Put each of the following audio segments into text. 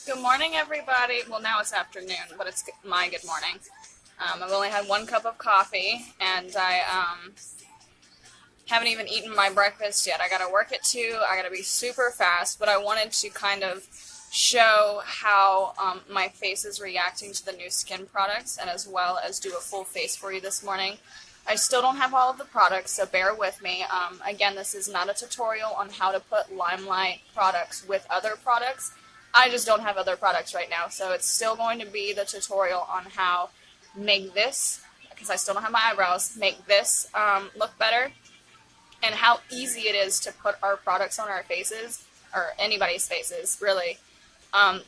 Good morning, everybody. Well, now it's afternoon, but it's my good morning. I've only had one cup of coffee, and I haven't even eaten my breakfast yet. I gotta work at 2. I gotta be super fast, but I wanted to kind of show how my face is reacting to the new skin products, and as well as do a full face for you this morning. I still don't have all of the products, so bear with me. Again, this is not a tutorial on how to put LimeLight products with other products. I just don't have other products right now, so it's still going to be the tutorial on how make this, because I still don't have my eyebrows, make this look better, and how easy it is to put our products on our faces, or anybody's faces, really,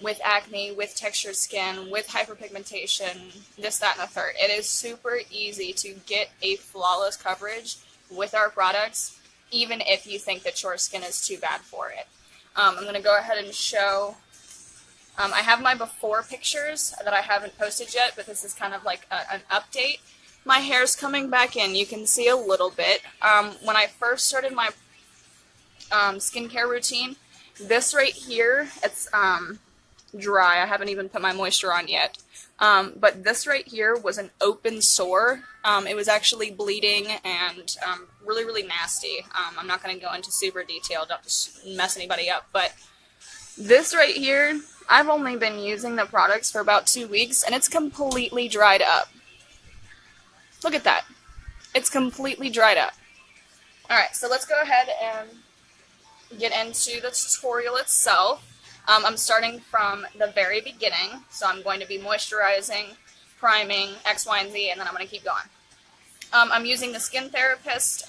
with acne, with textured skin, with hyperpigmentation, this, that, and the third. It is super easy to get a flawless coverage with our products, even if you think that your skin is too bad for it. I'm going to go ahead and show... I have my before pictures that I haven't posted yet, but this is kind of like an update. My hair's coming back in. You can see a little bit. When I first started my skincare routine, this right here, it's dry. I haven't even put my moisture on yet. But this right here was an open sore. It was actually bleeding and really, really nasty. I'm not going to go into super detail, don't just mess anybody up, but this right here, I've only been using the products for about 2 weeks, and it's completely dried up. Look at that. It's completely dried up. Alright, so let's go ahead and get into the tutorial itself. I'm starting from the very beginning, so I'm going to be moisturizing, priming, X, Y, and Z, and then I'm going to keep going. I'm using the Skin Therapist,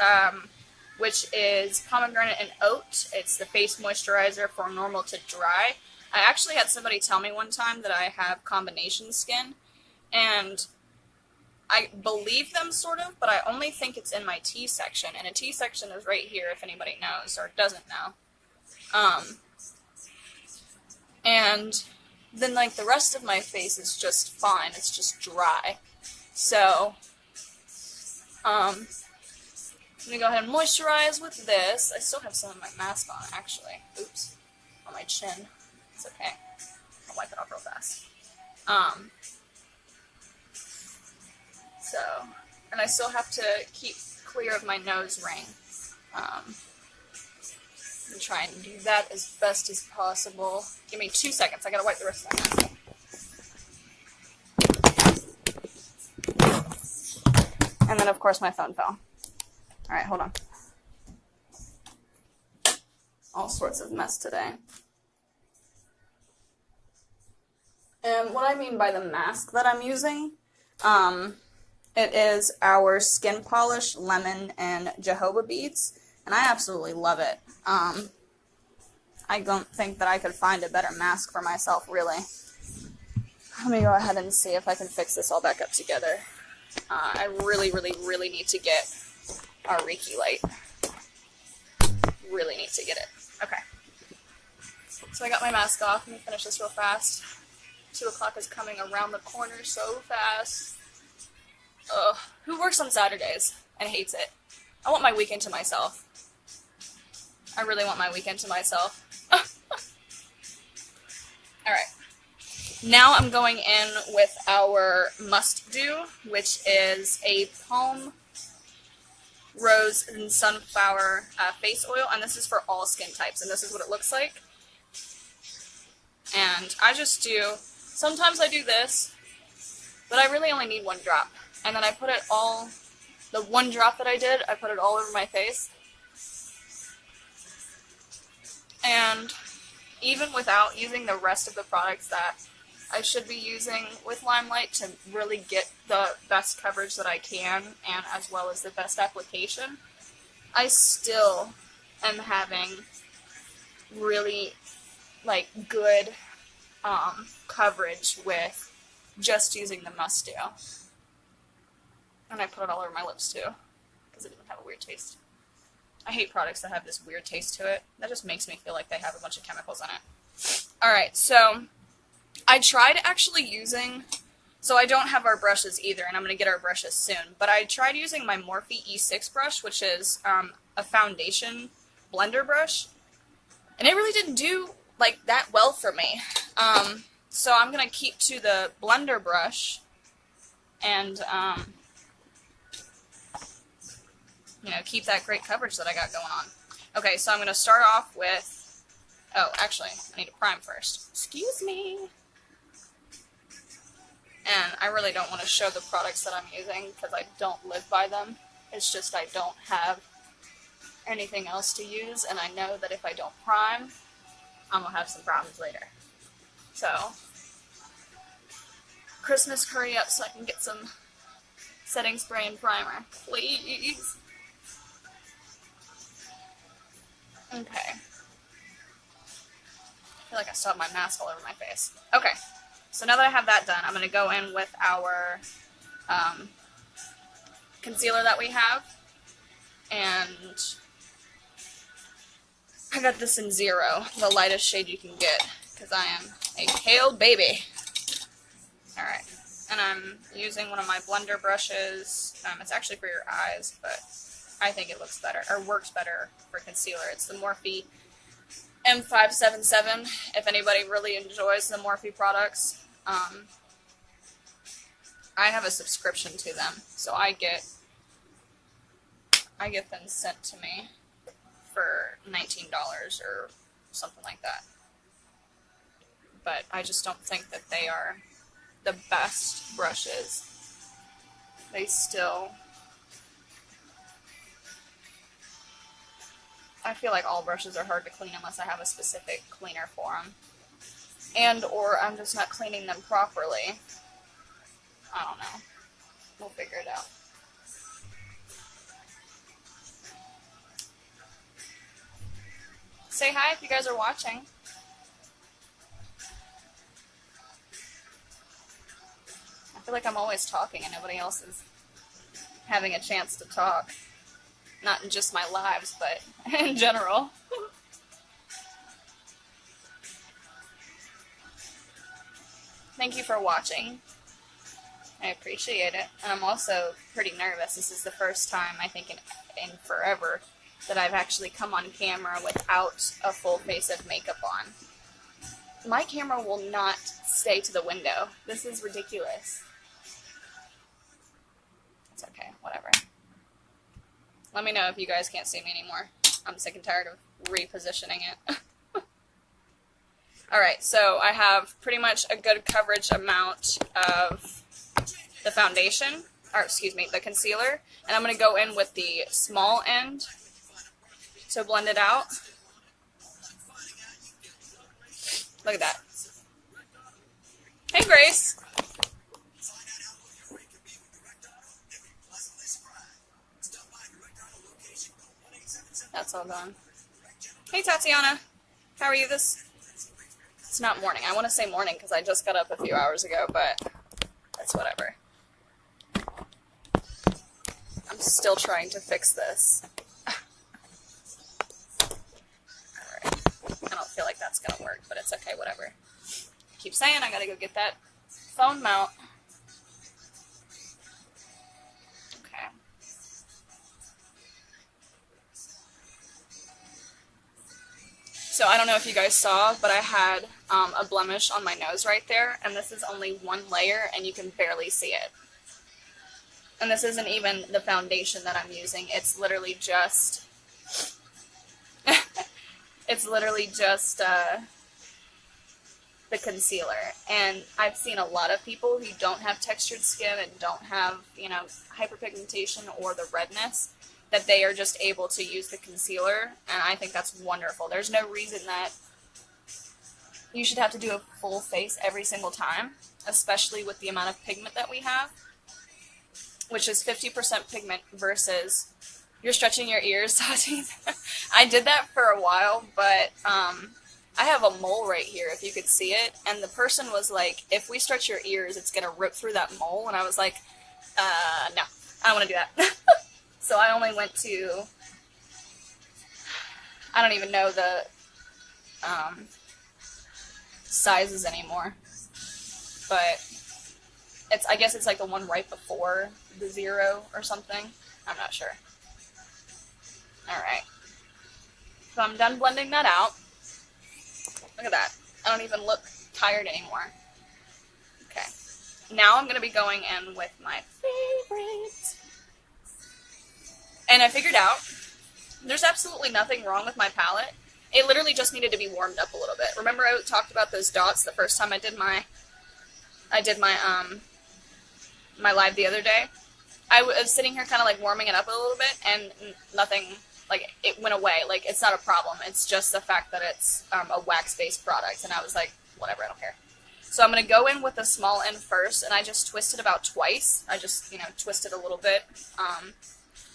which is pomegranate and oat. It's the face moisturizer for normal to dry. I actually had somebody tell me one time that I have combination skin, and I believe them sort of, but I only think it's in my T section, and a T section is right here if anybody knows or doesn't know. And then like the rest of my face is just fine, it's just dry. So, I'm going to go ahead and moisturize with this. I still have some of my mask on, actually. Oops. On my chin. It's okay. I'll wipe it off real fast. And I still have to keep clear of my nose ring. I'm trying to do that as best as possible. Give me 2 seconds. I gotta wipe the rest of my mask. And then, of course, my phone fell. Alright, hold on. All sorts of mess today. And what I mean by the mask that I'm using, it is our Skin Polish Lemon and Jojoba Beads, and I absolutely love it. I don't think that I could find a better mask for myself, really. Let me go ahead and see if I can fix this all back up together. I really, really, really need to get our Reiki light. Really need to get it. Okay. So I got my mask off. Let me finish this real fast. 2 o'clock is coming around the corner so fast. Ugh. Who works on Saturdays and hates it? I want my weekend to myself. I really want my weekend to myself. Alright. Now I'm going in with our must-do, which is a Palm Rose and Sunflower face oil, and this is for all skin types, and this is what it looks like. And I just do, sometimes I do this, but I really only need 1 drop. And then I put it all, the 1 drop that I did, I put it all over my face. And even without using the rest of the products that I should be using with LimeLight to really get the best coverage that I can, and as well as the best application, I still am having really, like, good coverage with just using the must-do. And I put it all over my lips, too, because it doesn't have a weird taste. I hate products that have this weird taste to it. That just makes me feel like they have a bunch of chemicals in it. Alright, so I tried actually using, so I don't have our brushes either, and I'm going to get our brushes soon, but I tried using my Morphe E6 brush, which is a foundation blender brush, and it really didn't do like that well for me. So I'm going to keep to the blender brush and, you know, keep that great coverage that I got going on. Okay, so I'm going to start off with, oh, actually, I need to prime first. Excuse me. And I really don't want to show the products that I'm using because I don't live by them. It's just I don't have anything else to use, and I know that if I don't prime, I'm going to have some problems later. So, Christmas, hurry up so I can get some setting spray and primer, please. Okay. I feel like I still have my mask all over my face. Okay, so now that I have that done, I'm going to go in with our concealer that we have, and I got this in 0, the lightest shade you can get, because I am a pale baby. Alright, and I'm using one of my blender brushes. It's actually for your eyes, but I think it looks better, or works better for concealer. It's the Morphe M577, if anybody really enjoys the Morphe products. I have a subscription to them, so I get them sent to me for $19 or something like that. But I just don't think that they are the best brushes. They still, I feel like all brushes are hard to clean unless I have a specific cleaner for them. And or I'm just not cleaning them properly. I don't know. We'll figure it out. Say hi if you guys are watching. I feel like I'm always talking and nobody else is having a chance to talk. Not in just my lives, but in general. Thank you for watching. I appreciate it. And I'm also pretty nervous. This is the first time, I think, in forever that I've actually come on camera without a full face of makeup on. My camera will not stay to the window. This is ridiculous. It's okay, whatever. Let me know if you guys can't see me anymore. I'm sick and tired of repositioning it. Alright, so I have pretty much a good coverage amount of the foundation, or excuse me, the concealer, and I'm going to go in with the small end to blend it out. Look at that. Hey, Grace. That's all gone. Hey, Tatiana. How are you It's not morning. I want to say morning because I just got up a few hours ago, but that's whatever. I'm still trying to fix this. Alright. I don't feel like that's going to work, but it's okay, whatever. I keep saying I gotta go get that phone mount. Okay. So I don't know if you guys saw, but I had a blemish on my nose right there, and this is only one layer, and you can barely see it. And this isn't even the foundation that I'm using. It's literally just, the concealer. And I've seen a lot of people who don't have textured skin and don't have, you know, hyperpigmentation or the redness, that they are just able to use the concealer, and I think that's wonderful. There's no reason that you should have to do a full face every single time, especially with the amount of pigment that we have, which is 50% pigment versus, you're stretching your ears, Tati. I did that for a while, but I have a mole right here, if you could see it, and the person was like, if we stretch your ears, it's going to rip through that mole, and I was like, no, I don't want to do that. So I only went to, I don't even know the sizes anymore, but it's, I guess it's like the one right before the 0 or something. I'm not sure. Alright. So I'm done blending that out. Look at that. I don't even look tired anymore. Okay. Now I'm going to be going in with my favorites. And I figured out there's absolutely nothing wrong with my palette. It literally just needed to be warmed up a little bit. Remember I talked about those dots the first time I did my my live the other day? I was sitting here kind of like warming it up a little bit, and nothing, like, it went away. Like, it's not a problem. It's just the fact that it's a wax-based product, and I was like, whatever, I don't care. So I'm going to go in with the small end first, and I just twist it about twice. I just, twist it a little bit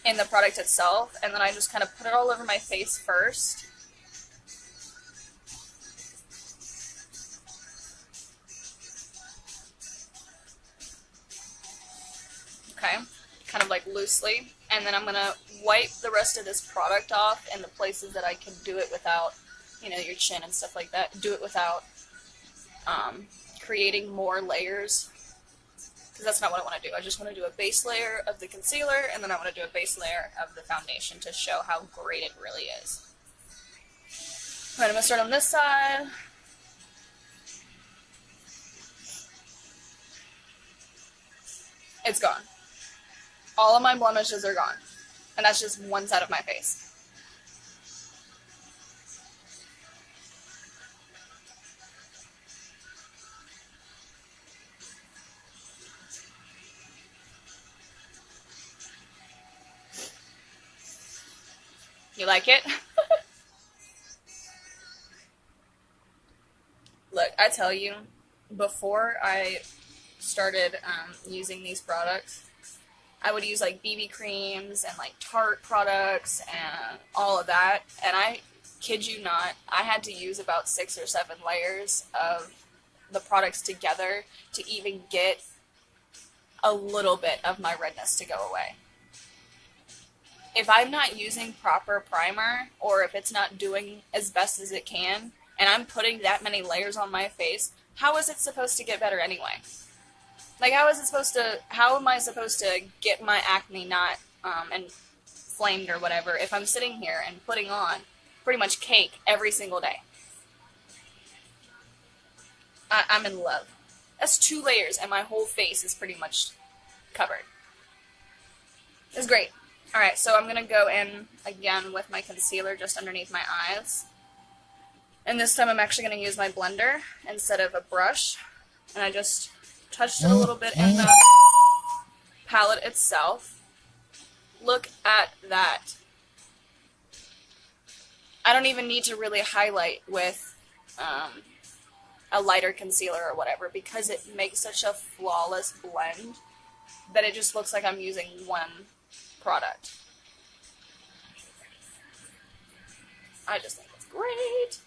in the product itself, and then I just kind of put it all over my face first. Okay, kind of like loosely, and then I'm going to wipe the rest of this product off in the places that I can do it without, your chin and stuff like that. Do it without creating more layers, because that's not what I want to do. I just want to do a base layer of the concealer, and then I want to do a base layer of the foundation to show how great it really is. Alright, I'm going to start on this side. It's gone. All of my blemishes are gone. And that's just one side of my face. You like it? Look, I tell you, before I started using these products, I would use like BB creams and like Tarte products and all of that, and I kid you not, I had to use about 6 or 7 layers of the products together to even get a little bit of my redness to go away. If I'm not using proper primer, or if it's not doing as best as it can, and I'm putting that many layers on my face, how is it supposed to get better anyway? Like, how am I supposed to get my acne not inflamed or whatever if I'm sitting here and putting on pretty much cake every single day? I'm in love. That's 2 layers, and my whole face is pretty much covered. It's great. Alright, so I'm going to go in again with my concealer just underneath my eyes. And this time I'm actually going to use my blender instead of a brush. And I just touched it a little bit in the palette itself. Look at that. I don't even need to really highlight with a lighter concealer or whatever, because it makes such a flawless blend that it just looks like I'm using one product. I just think it's great.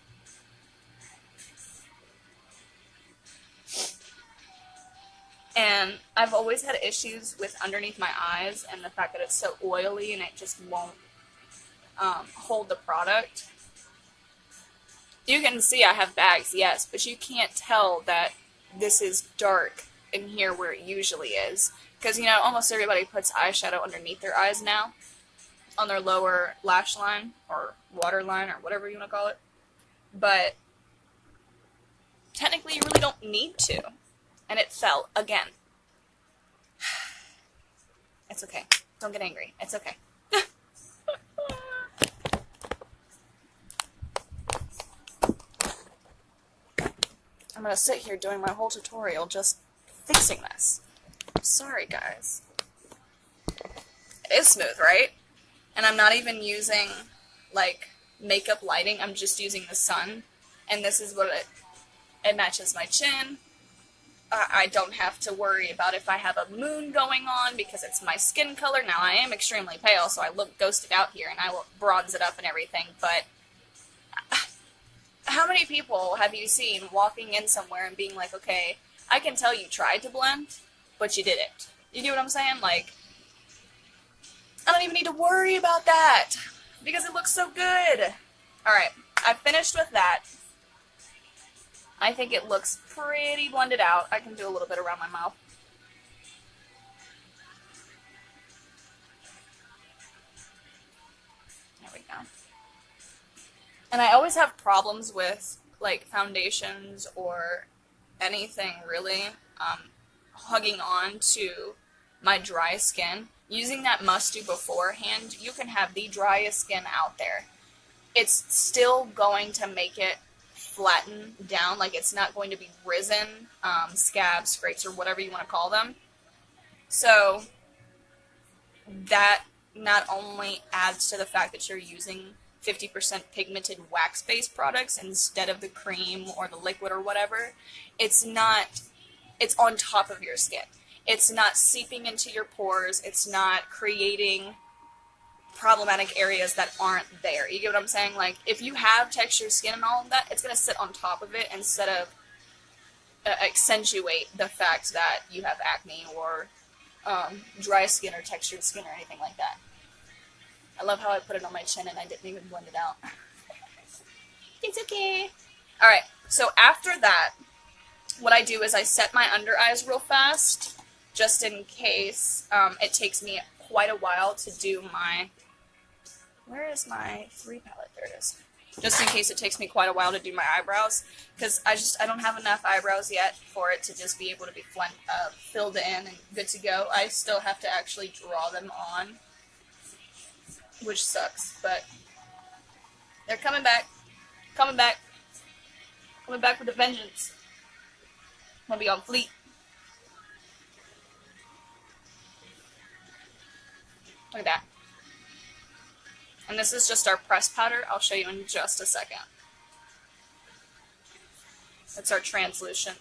And I've always had issues with underneath my eyes and the fact that it's so oily and it just won't hold the product. You can see I have bags, yes, but you can't tell that this is dark in here where it usually is. Because, almost everybody puts eyeshadow underneath their eyes now, on their lower lash line, or waterline, or whatever you want to call it. But technically you really don't need to. And it fell again. It's okay. Don't get angry. It's okay. I'm going to sit here doing my whole tutorial just fixing this. Sorry, guys. It is smooth, right? And I'm not even using, like, makeup lighting. I'm just using the sun. And this is what it matches my chin. I don't have to worry about if I have a moon going on because it's my skin color. Now, I am extremely pale, so I look ghosted out here, and I will bronze it up and everything, but how many people have you seen walking in somewhere and being like, okay, I can tell you tried to blend, but you didn't. You get what I'm saying? Like, I don't even need to worry about that because it looks so good. Alright, I finished with that. I think it looks pretty blended out. I can do a little bit around my mouth. There we go. And I always have problems with like foundations or anything really hugging on to my dry skin, using that must do beforehand, you can have the driest skin out there. It's still going to make it flatten down, like it's not going to be risen, scabs, scrapes, or whatever you want to call them. So that not only adds to the fact that you're using 50% pigmented wax-based products instead of the cream or the liquid or whatever, it's on top of your skin. It's not seeping into your pores. It's not creating problematic areas that aren't there. You get what I'm saying? Like, if you have textured skin and all of that, it's going to sit on top of it instead of accentuate the fact that you have acne or dry skin or textured skin or anything like that. I love how I put it on my chin and I didn't even blend it out. It's okay. Alright, so after that, what I do is I set my under eyes real fast, just in case it takes me quite a while to do my... Where is my 3 palette? There it is. Just in case it takes me quite a while to do my eyebrows, because I don't have enough eyebrows yet for it to just be able to be filled in and good to go. I still have to actually draw them on, which sucks, but they're coming back, coming back with a vengeance. I'm gonna be on fleek. Look at that. And this is just our pressed powder. I'll show you in just a second. That's our translucent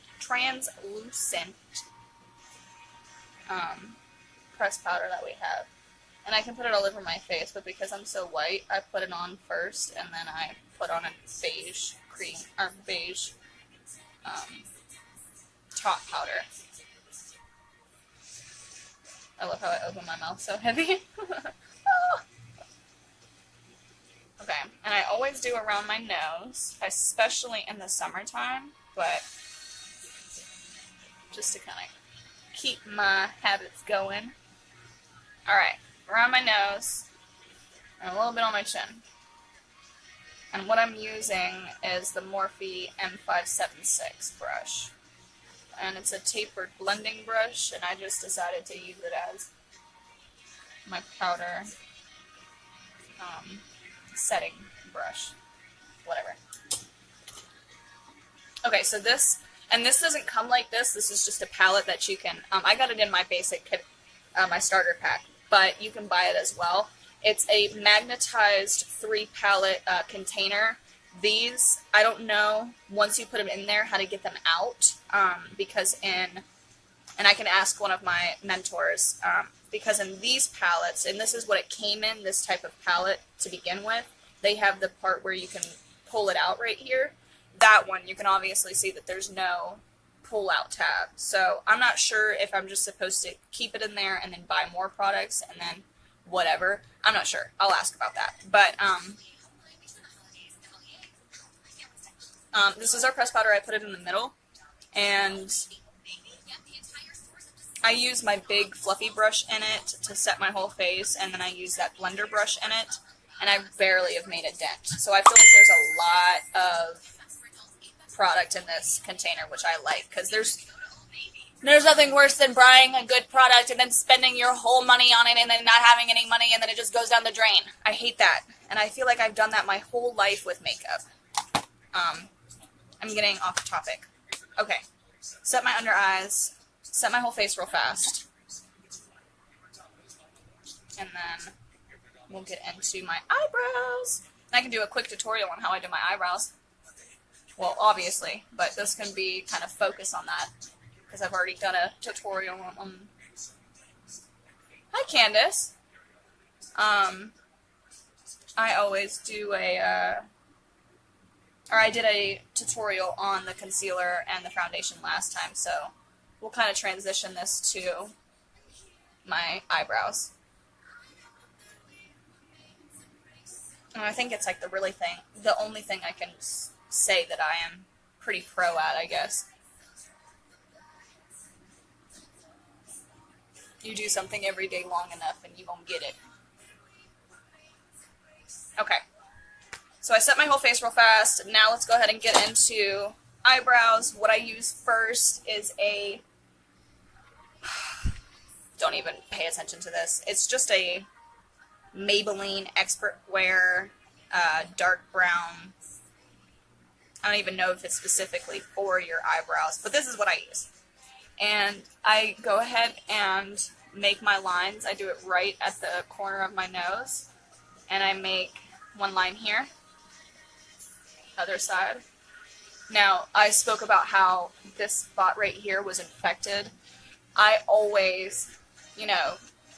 pressed powder that we have. And I can put it all over my face, but because I'm so white, I put it on first, and then I put on a beige cream, or beige top powder. I love how I open my mouth so heavy. Oh. Okay, and I always do around my nose, especially in the summertime, but just to kind of keep my habits going. Alright, around my nose, and a little bit on my chin. And what I'm using is the Morphe M576 brush. And it's a tapered blending brush, and I just decided to use it as my powder setting brush. Whatever. Okay, so this doesn't come like this. This is just a palette that you can, I got it in my basic kit, my starter pack, but you can buy it as well. It's a magnetized 3 palette container. These, I don't know, once you put them in there, how to get them out, and I can ask one of my mentors, because in these palettes, and this is what it came in, this type of palette to begin with, they have the part where you can pull it out right here. That one, you can obviously see that there's no pull-out tab. So I'm not sure if I'm just supposed to keep it in there and then buy more products and then whatever. I'm not sure. I'll ask about that. But this is our pressed powder. I put it in the middle, and I use my big fluffy brush in it to set my whole face, and then I use that blender brush in it, and I barely have made a dent. So I feel like there's a lot of product in this container, which I like, because there's nothing worse than buying a good product and then spending your whole money on it and then not having any money and then it just goes down the drain. I hate that, and I feel like I've done that my whole life with makeup. I'm getting off topic. Okay, set my under eyes, set my whole face real fast, and then we'll get into my eyebrows. And I can do a quick tutorial on how I do my eyebrows. Well, obviously, but this can be kind of focus on that, because I've already done a tutorial on... Hi, Candace! I always do I did a tutorial on the concealer and the foundation last time, so we'll kind of transition this to my eyebrows. And I think it's like the only thing I can say that I am pretty pro at, I guess. You do something every day long enough and you won't get it. Okay. So I set my whole face real fast. Now let's go ahead and get into eyebrows. What I use first is a, don't even pay attention to this, it's just a Maybelline Expert Wear dark brown. I don't even know if it's specifically for your eyebrows, but this is what I use. And I go ahead and make my lines. I do it right at the corner of my nose, and I make one line here, other side. Now, I spoke about how this spot right here was infected. I always, you know,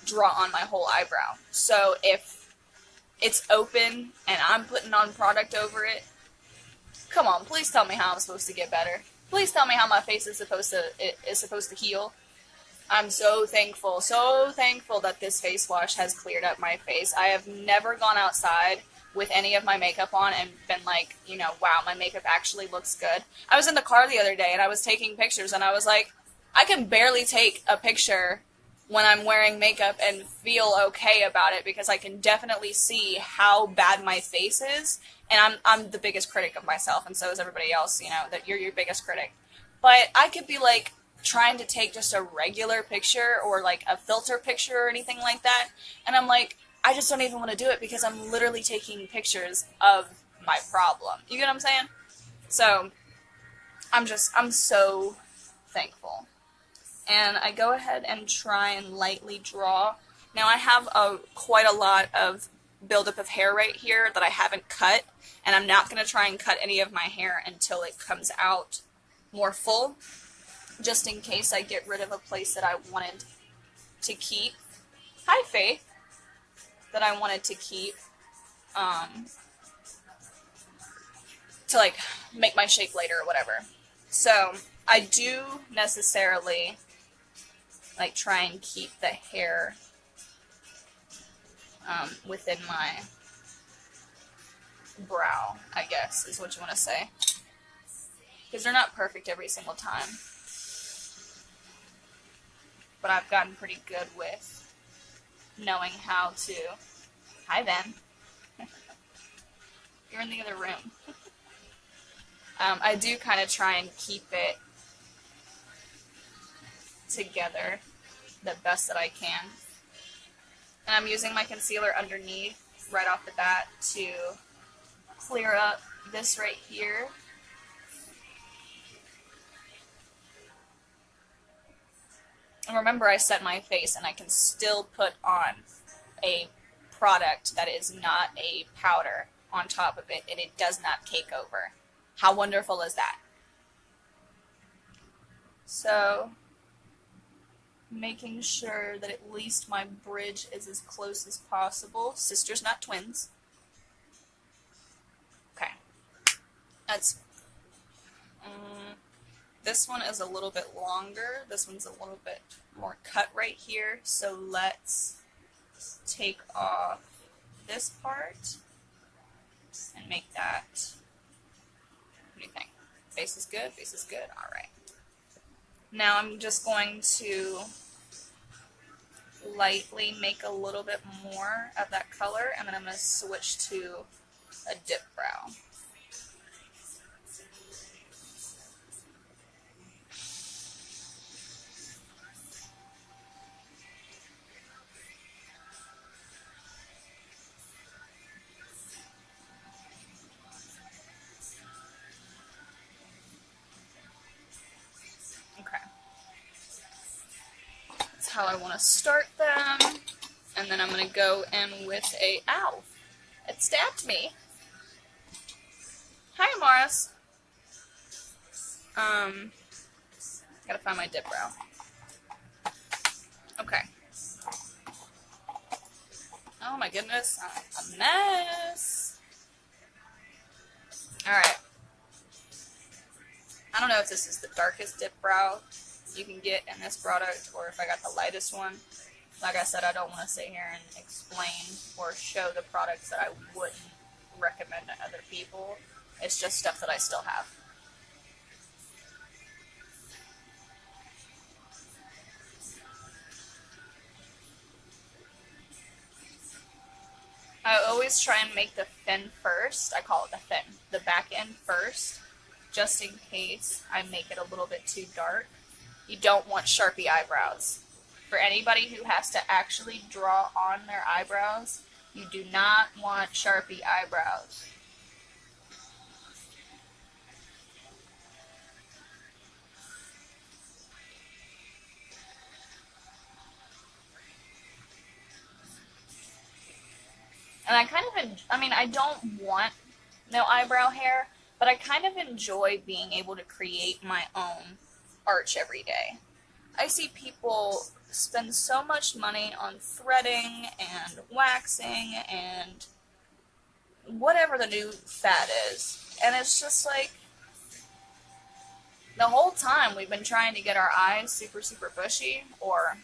draw on my whole eyebrow. So if it's open and I'm putting on product over it, come on, please tell me how I'm supposed to get better. Please tell me how my face is supposed to heal. I'm so thankful that this face wash has cleared up my face. I have never gone outside with any of my makeup on and been like, you know, wow, my makeup actually looks good. I was in the car the other day and I was taking pictures and I was like, I can barely take a picture when I'm wearing makeup and feel okay about it because I can definitely see how bad my face is, and I'm the biggest critic of myself, and so is everybody else, you know, that you're your biggest critic. But I could be like trying to take just a regular picture or like a filter picture or anything like that, and I'm like, I just don't even want to do it because I'm literally taking pictures of my problem. You get what I'm saying? So I'm so thankful. And I go ahead and try and lightly draw. Now I have quite a lot of buildup of hair right here that I haven't cut, and I'm not going to try and cut any of my hair until it comes out more full, just in case I get rid of a place that I wanted to keep. Hi, Faith. That I wanted to keep to like make my shape later or whatever. So I do necessarily like try and keep the hair within my brow, I guess is what you want to say, because they're not perfect every single time, but I've gotten pretty good with knowing how to. Hi, Ben. You're in the other room. I do kind of try and keep it together the best that I can. And I'm using my concealer underneath right off the bat to clear up this right here. And remember, I set my face and I can still put on a product that is not a powder on top of it, and it does not cake over. How wonderful is that? So, making sure that at least my bridge is as close as possible. Sisters, not twins. Okay. That's... this one is a little bit longer. This one's a little bit more cut right here. So let's take off this part and make that... What do you think? Face is good? Face is good? Alright. Now I'm just going to lightly make a little bit more of that color, and then I'm going to switch to a dip brow. How I want to start them, and then I'm going to go in with a, ow, it stabbed me. Hi, Amaris. Gotta find my dip brow. Okay. Oh my goodness, a mess. Alright. I don't know if this is the darkest dip brow you can get in this product, or if I got the lightest one. Like I said, I don't want to sit here and explain or show the products that I wouldn't recommend to other people. It's just stuff that I still have. I always try and make the fin first. I call it the fin, the back end first, just in case I make it a little bit too dark. You don't want Sharpie eyebrows. For anybody who has to actually draw on their eyebrows, you do not want Sharpie eyebrows. And I kind of, I don't want no eyebrow hair, but I kind of enjoy being able to create my own arch every day. I see people spend so much money on threading and waxing and whatever the new fad is. And it's just like, the whole time we've been trying to get our eyes super, super bushy, or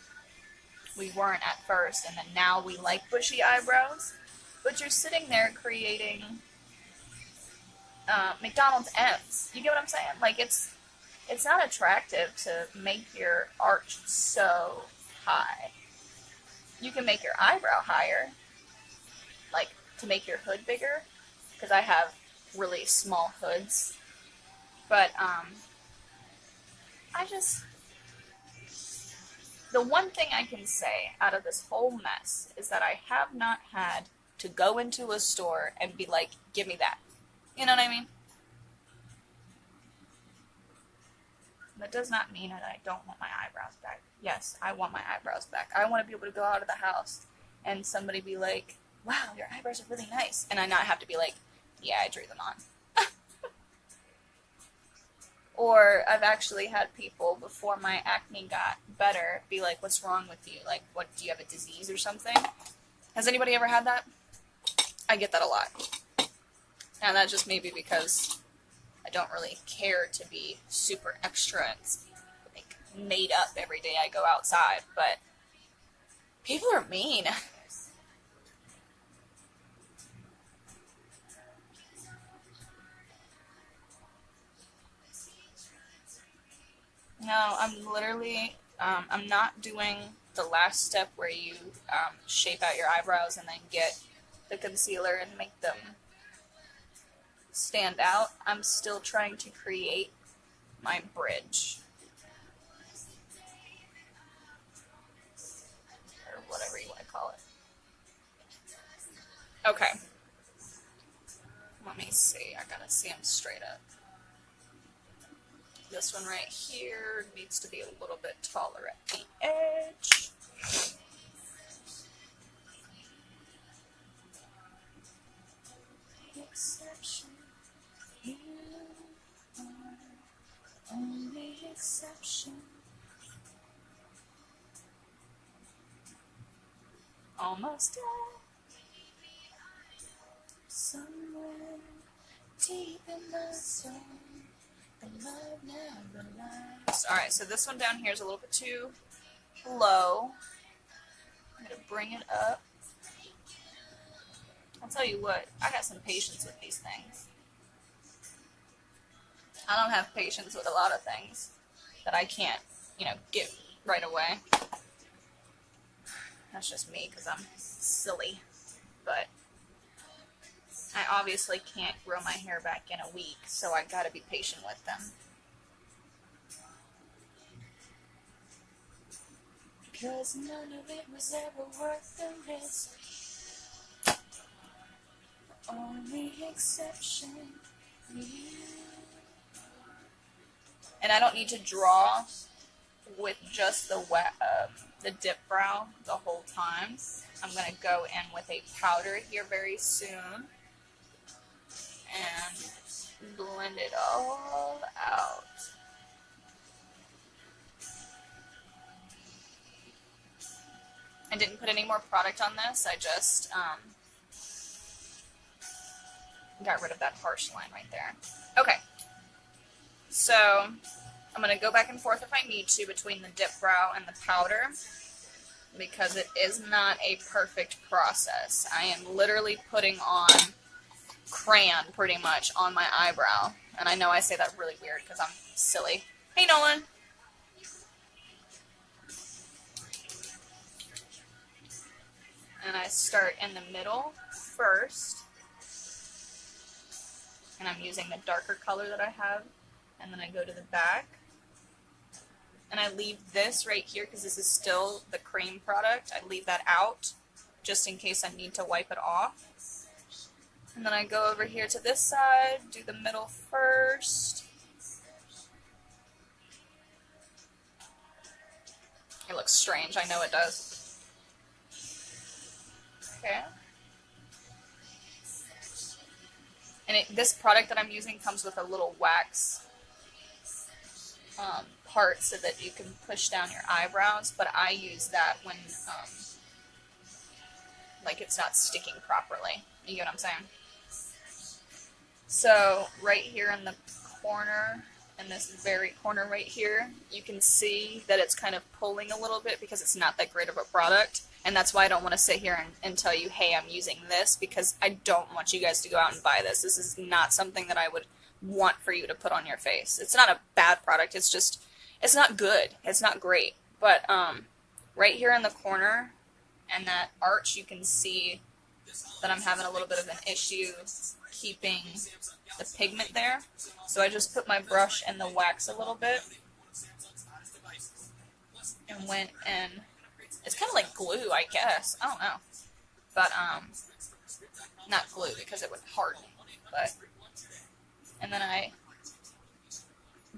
we weren't at first, and then now we like bushy eyebrows. But you're sitting there creating McDonald's M's. You get what I'm saying? Like, it's not attractive to make your arch so high. You can make your eyebrow higher, like to make your hood bigger, because I have really small hoods. But the one thing I can say out of this whole mess is that I have not had to go into a store and be like, give me that. You know what I mean? That does not mean that I don't want my eyebrows back. Yes, I want my eyebrows back. I want to be able to go out of the house and somebody be like, wow, your eyebrows are really nice. And I not have to be like, yeah, I drew them on. Or I've actually had people, before my acne got better, be like, what's wrong with you? Like, what, do you have a disease or something? Has anybody ever had that? I get that a lot. And that just may be because I don't really care to be super extra and like made up every day I go outside, but people are mean. No, I'm literally, I'm not doing the last step where you shape out your eyebrows and then get the concealer and make them stand out. I'm still trying to create my bridge. Or whatever you want to call it. Okay. Let me see. I gotta see them straight up. This one right here needs to be a little bit taller at the edge. Exception. You are only exception. Almost there. Somewhere deep in my soul. Love never lasts. Alright, so this one down here is a little bit too low. I'm going to bring it up. I'll tell you what, I got some patience with these things. I don't have patience with a lot of things that I can't, get right away. That's just me because I'm silly. But I obviously can't grow my hair back in a week, so I gotta be patient with them. Because none of it was ever worth the risk. Only exception, you. And I don't need to draw with just the dip brow the whole time. I'm gonna go in with a powder here very soon. And blend it all out. I didn't put any more product on this. I just got rid of that harsh line right there. Okay. So I'm going to go back and forth if I need to between the dip brow and the powder, because it is not a perfect process. I am literally putting on crayon pretty much on my eyebrow, and I know I say that really weird because I'm silly. Hey Nolan! And I start in the middle first, and I'm using the darker color that I have, and then I go to the back, and I leave this right here because this is still the cream product. I leave that out just in case I need to wipe it off. And then I go over here to this side, do the middle first. It looks strange, I know it does. Okay. And this product that I'm using comes with a little wax part so that you can push down your eyebrows, but I use that when like it's not sticking properly. You get what I'm saying? So right here in the corner, in this very corner right here, you can see that it's kind of pulling a little bit because it's not that great of a product. And that's why I don't want to sit here and tell you, hey, I'm using this, because I don't want you guys to go out and buy this. This is not something that I would want for you to put on your face. It's not a bad product. It's just, it's not good. It's not great. But right here in the corner and that arch, you can see that I'm having a little bit of an issue keeping the pigment there. So I just put my brush in the wax a little bit and went and it's kind of like glue, I guess. I don't know. But, not glue because it would harden. But, and then I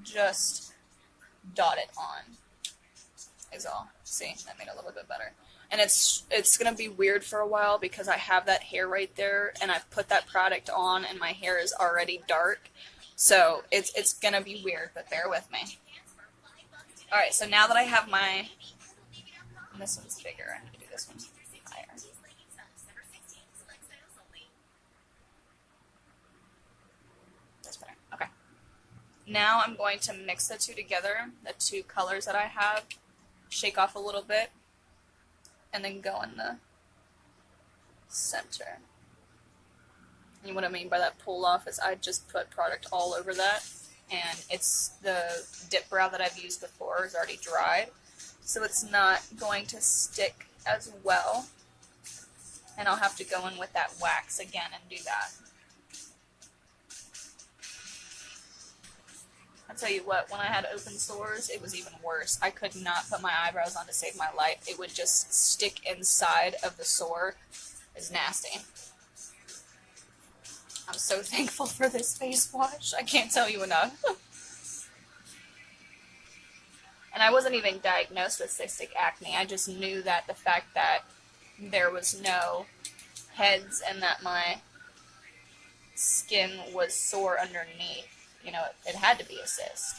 just dot it on, is all. See, that made it a little bit better. And it's going to be weird for a while because I have that hair right there and I've put that product on and my hair is already dark. So it's going to be weird, but bear with me. Alright, so now that I have my... And this one's bigger. I need to do this one higher. That's better. Okay. Now I'm going to mix the two together, the two colors that I have, shake off a little bit, and then go in the center. And what I mean by that pull off is I just put product all over that, and it's the dip brow that I've used before is already dried, so it's not going to stick as well, and I'll have to go in with that wax again and do that. I'll tell you what, when I had open sores, it was even worse. I could not put my eyebrows on to save my life. It would just stick inside of the sore. It's nasty. I'm so thankful for this face wash. I can't tell you enough. And I wasn't even diagnosed with cystic acne. I just knew that the fact that there was no heads and that my skin was sore underneath, you know, it had to be a cyst.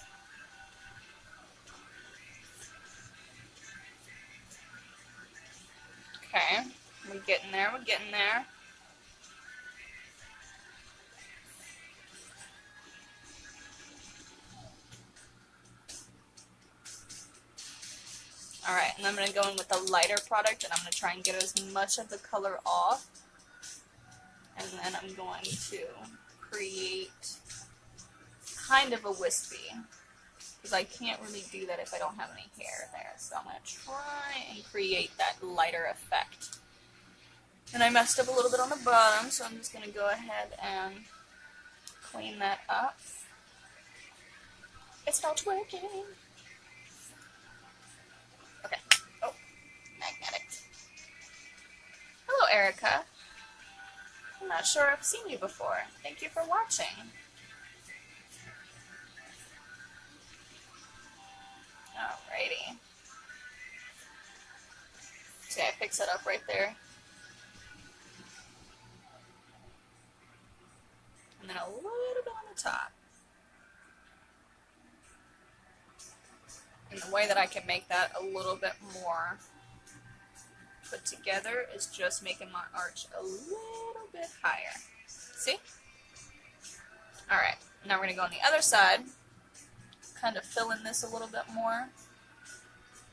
Okay, we're getting there, we're getting there. Alright, and I'm going to go in with a lighter product, and I'm going to try and get as much of the color off. And then I'm going to create kind of a wispy, because I can't really do that if I don't have any hair there. So I'm going to try and create that lighter effect. And I messed up a little bit on the bottom, so I'm just going to go ahead and clean that up. It's not working. Okay. Oh, magnetic. Hello, Erica. I'm not sure I've seen you before. Thank you for watching. Alrighty. See, I fix it up right there. And then a little bit on the top. And the way that I can make that a little bit more put together is just making my arch a little bit higher. See? Alright, now we're going to go on the other side, kind of fill in this a little bit more,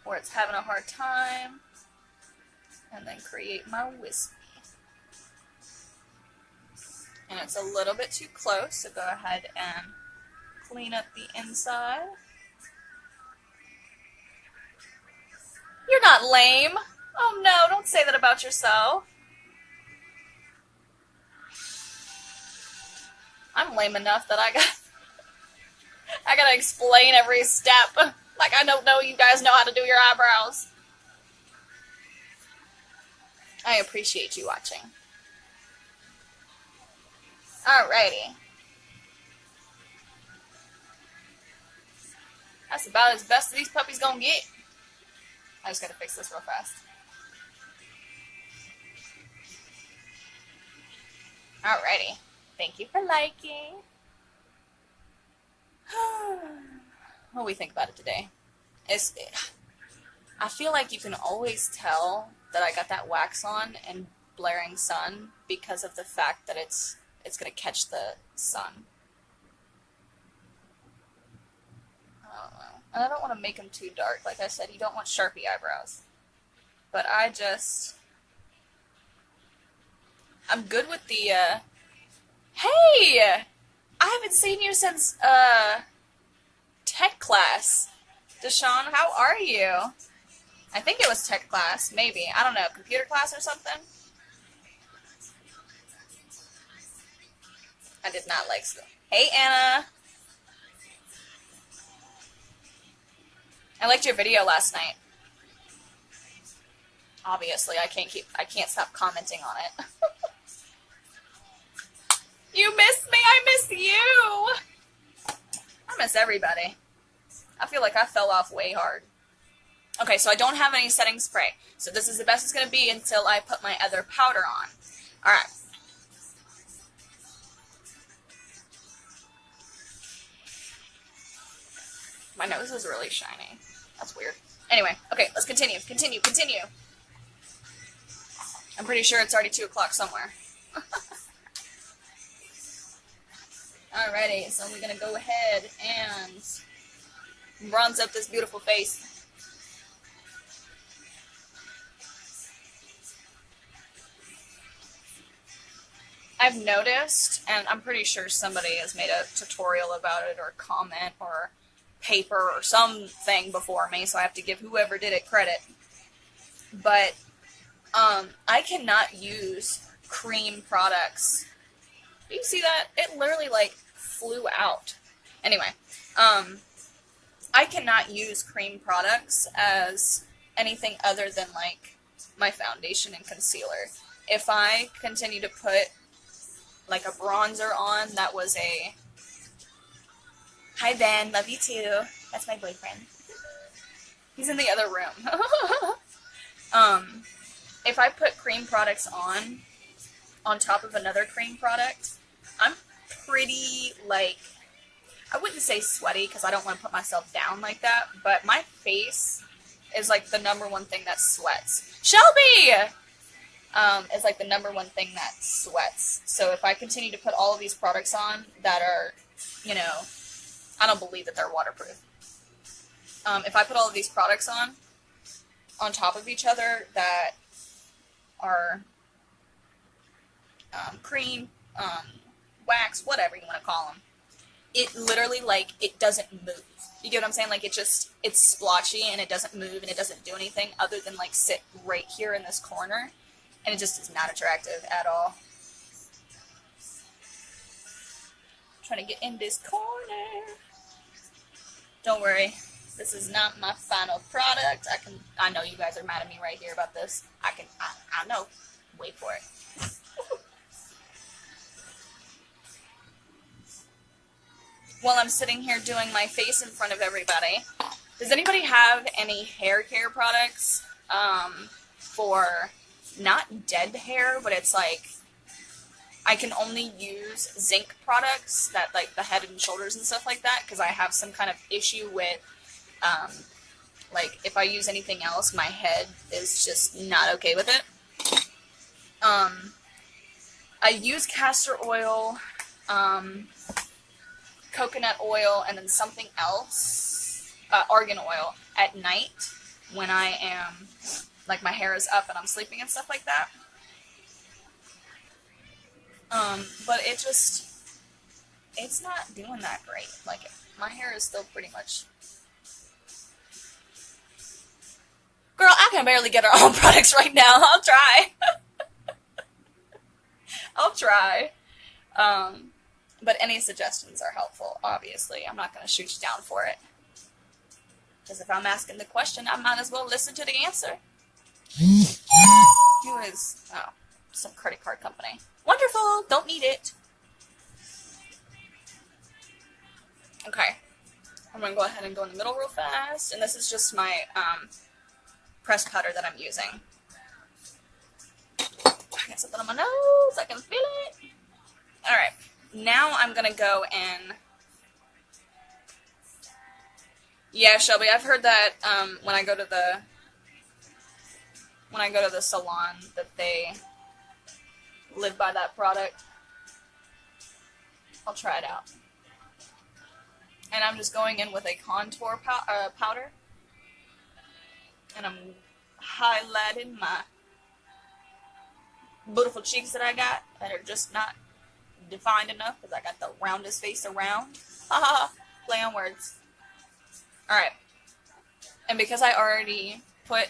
where it's having a hard time, and then create my wispy. And it's a little bit too close, so go ahead and clean up the inside. You're not lame. Oh no, don't say that about yourself. I'm lame enough that I gotta explain every step. Like I don't know you guys know how to do your eyebrows. I appreciate you watching. Alrighty. That's about as best as these puppies gonna get. I just gotta fix this real fast. Alrighty. Thank you for liking. What do we think about it today? I feel like you can always tell that I got that wax on in blaring sun because of the fact that it's gonna catch the sun. I don't know. And I don't want to make them too dark. Like I said, you don't want Sharpie eyebrows. But I'm good with the, Hey! I haven't seen you since, tech class. Deshaun, how are you? I think it was tech class, maybe. I don't know, computer class or something? I did not like school. Hey, Anna! I liked your video last night. Obviously, I can't stop commenting on it. You miss me, I miss you! I miss everybody. I feel like I fell off way hard. Okay, so I don't have any setting spray. So this is the best it's going to be until I put my other powder on. Alright. My nose is really shiny. That's weird. Anyway, okay, let's continue. Continue. I'm pretty sure it's already 2 o'clock somewhere. Alrighty, so we're gonna go ahead and bronze up this beautiful face. I've noticed, and I'm pretty sure somebody has made a tutorial about it or comment or paper or something before me, so I have to give whoever did it credit. But I cannot use cream products. Do you see that? It literally like flew out. Anyway, I cannot use cream products as anything other than like my foundation and concealer. If I continue to put like a bronzer on that was a... Hi Ben, love you too. That's my boyfriend. He's in the other room. If I put cream products on top of another cream product, I'm pretty, like, I wouldn't say sweaty because I don't want to put myself down like that, but my face is like the #1 thing that sweats. Shelby! Is like the #1 thing that sweats. So if I continue to put all of these products on that are, you know, I don't believe that they're waterproof. If I put all of these products on top of each other that are cream, wax, whatever you want to call them, it literally, like, it doesn't move. You get what I'm saying? Like, it's splotchy and it doesn't move and it doesn't do anything other than, like, sit right here in this corner. And it just is not attractive at all. I'm trying to get in this corner. Don't worry. This is not my final product. I know you guys are mad at me right here about this. I know. Wait for it. While I'm sitting here doing my face in front of everybody, does anybody have any hair care products for not dead hair, but it's like I can only use zinc products that like the Head and Shoulders and stuff like that because I have some kind of issue with like if I use anything else, my head is just not okay with it. I use castor oil, coconut oil, and then something else, argan oil, at night when I am, like, my hair is up and I'm sleeping and stuff like that. But it's not doing that great. Like, my hair is still pretty much... Girl, I can barely get our own products right now. I'll try. I'll try. But any suggestions are helpful, obviously. I'm not going to shoot you down for it. Because if I'm asking the question, I might as well listen to the answer. Who is... Oh, some credit card company. Wonderful! Don't need it. Okay. I'm going to go ahead and go in the middle real fast. And this is just my pressed powder that I'm using. I got something on my nose. I can feel it. Alright. Now I'm going to go and... Yeah, Shelby, I've heard that when I go to the salon that they live by that product. I'll try it out. And I'm just going in with a contour powder. And I'm highlighting my beautiful cheeks that I got that are just not defined enough because I got the roundest face around. Haha, play on words. Alright. And because I already put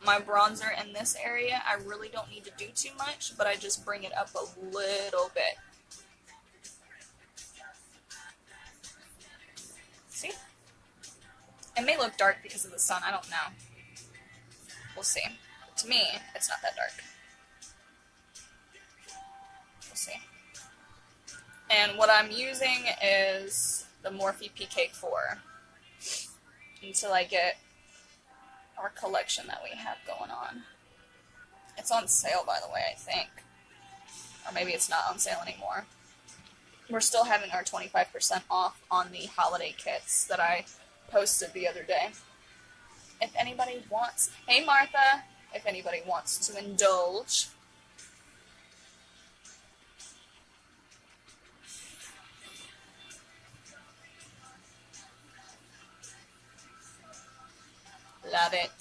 my bronzer in this area, I really don't need to do too much, but I just bring it up a little bit. See? It may look dark because of the sun, I don't know. We'll see. To me, it's not that dark. We'll see. And what I'm using is the Morphe PK4 until I get our collection that we have going on. It's on sale, by the way, I think. Or maybe it's not on sale anymore. We're still having our 25% off on the holiday kits that I posted the other day. If anybody wants... Hey, Martha! If anybody wants to indulge... Love it.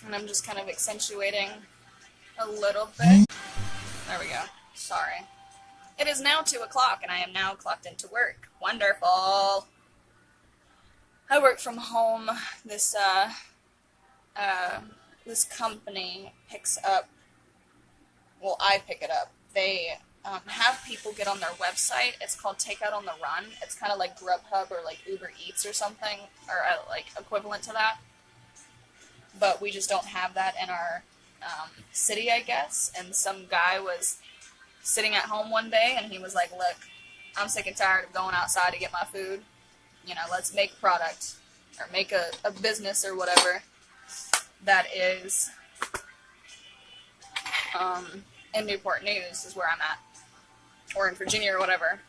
And I'm just kind of accentuating a little bit. There we go. Sorry. It is now 2 o'clock and I am now clocked into work. Wonderful. I work from home. This company picks up, well, I pick it up. They have people get on their website. It's called Takeout on the Run. It's kind of like Grubhub or like Uber Eats or something, or like equivalent to that. But we just don't have that in our city, I guess. And some guy was sitting at home one day and he was like, look, I'm sick and tired of going outside to get my food. You know, let's make a product or make a business or whatever that is in Newport News is where I'm at. Or in Virginia or whatever.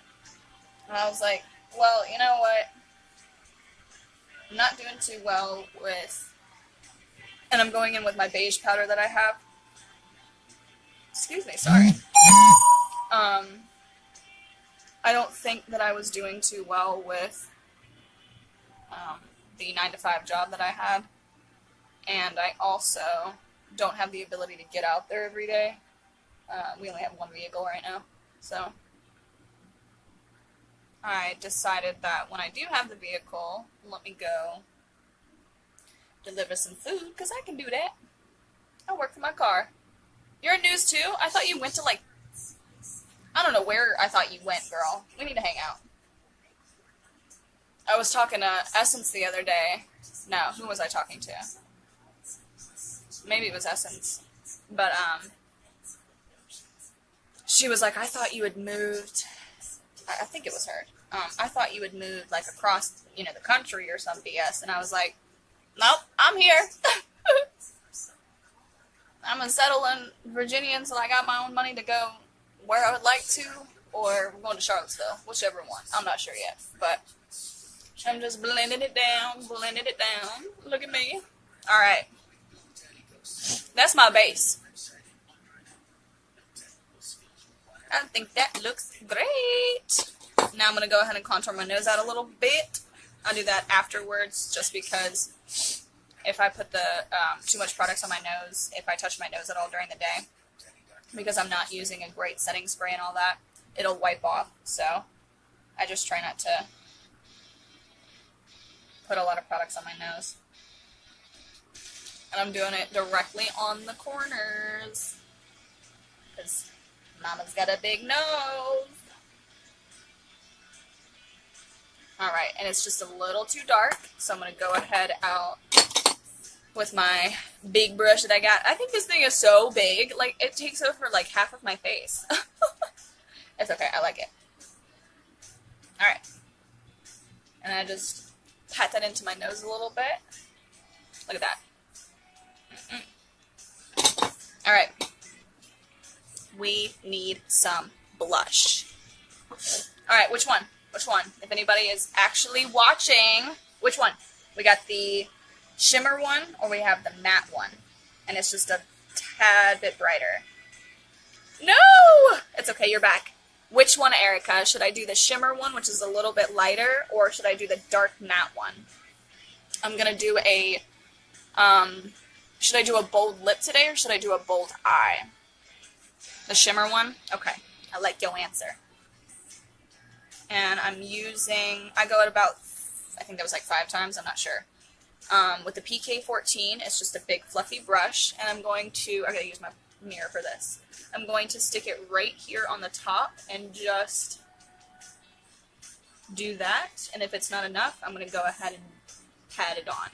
And I was like, well, you know what? I'm not doing too well with... And I'm going in with my beige powder that I have. Excuse me, sorry. I don't think that I was doing too well with the 9-to-5 job that I had. And I also don't have the ability to get out there every day. We only have one vehicle right now. So I decided that when I do have the vehicle, let me go deliver some food, because I can do that. I work for my car. You're in news too? I thought you went to, like, I don't know where I thought you went, girl. We need to hang out. I was talking to Essence the other day. No, who was I talking to? Maybe it was Essence. But, she was like, I thought you had moved. I think it was her. I thought you had moved, like, across, you know, the country or some BS. And I was like, nope, I'm here. I'm going to settle in Virginia until I got my own money to go where I would like to, or we're going to Charlottesville, whichever one. I'm not sure yet, but I'm just blending it down, Look at me. All right. That's my base. I think that looks great. Now I'm going to go ahead and contour my nose out a little bit. I'll do that afterwards just because if I put the too much products on my nose, if I touch my nose at all during the day, because I'm not using a great setting spray and all that, it'll wipe off. So I just try not to put a lot of products on my nose. And I'm doing it directly on the corners. Because Mama's got a big nose. Alright, and it's just a little too dark, so I'm going to go ahead out with my big brush that I got. I think this thing is so big, like, it takes over, like, half of my face. It's okay, I like it. Alright. And I just pat that into my nose a little bit. Look at that. Alright. We need some blush. Alright, which one? Which one? If anybody is actually watching, which one? We got the shimmer one, or we have the matte one. And it's just a tad bit brighter. No! It's okay, you're back. Which one, Erica? Should I do the shimmer one, which is a little bit lighter, or should I do the dark matte one? I'm gonna do a, should I do a bold lip today, or should I do a bold eye? The shimmer one? Okay, I like your answer. And I'm using, I go at about, I think that was like 5 times, I'm not sure. With the PK14, it's just a big fluffy brush, and I'm going to, I gotta use my mirror for this. I'm going to stick it right here on the top and just do that. And if it's not enough, I'm going to go ahead and pat it on.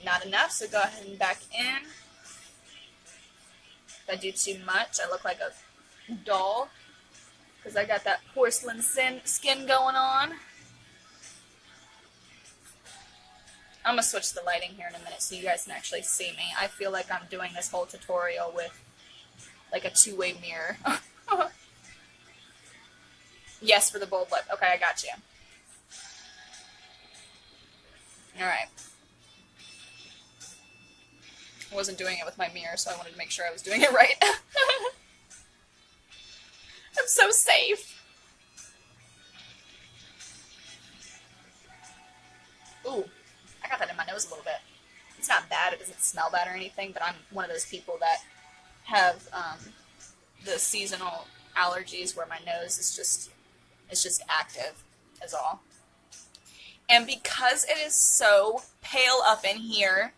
Not enough, so go ahead and back in. If I do too much, I look like a doll because I got that porcelain skin going on. I'm going to switch the lighting here in a minute so you guys can actually see me. I feel like I'm doing this whole tutorial with like a two-way mirror. Yes, for the bold lip. Okay, I got you. Alright. I wasn't doing it with my mirror, so I wanted to make sure I was doing it right. I'm so safe. Ooh. I got that in my nose a little bit. It's not bad, it doesn't smell bad or anything, but I'm one of those people that have the seasonal allergies where my nose is just active, is all. And because it is so pale up in here,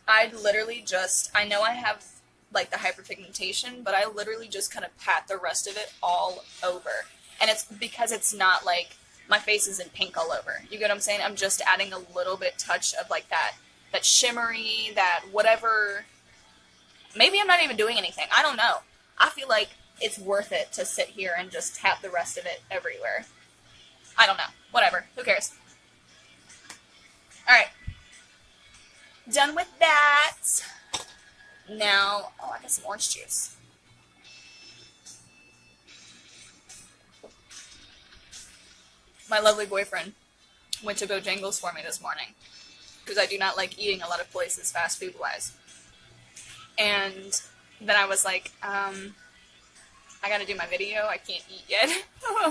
I literally just, I know I have like the hyperpigmentation, but I literally just kind of pat the rest of it all over. And it's because it's not like, my face isn't pink all over. You get what I'm saying? I'm just adding a little bit touch of like that shimmery, that whatever. Maybe I'm not even doing anything. I don't know. I feel like it's worth it to sit here and just tap the rest of it everywhere. I don't know. Whatever. Who cares? Alright. Done with that. Now, oh, I got some orange juice. My lovely boyfriend went to Bojangles for me this morning because I do not like eating a lot of places fast food wise. And then I was like, I gotta do my video, I can't eat yet.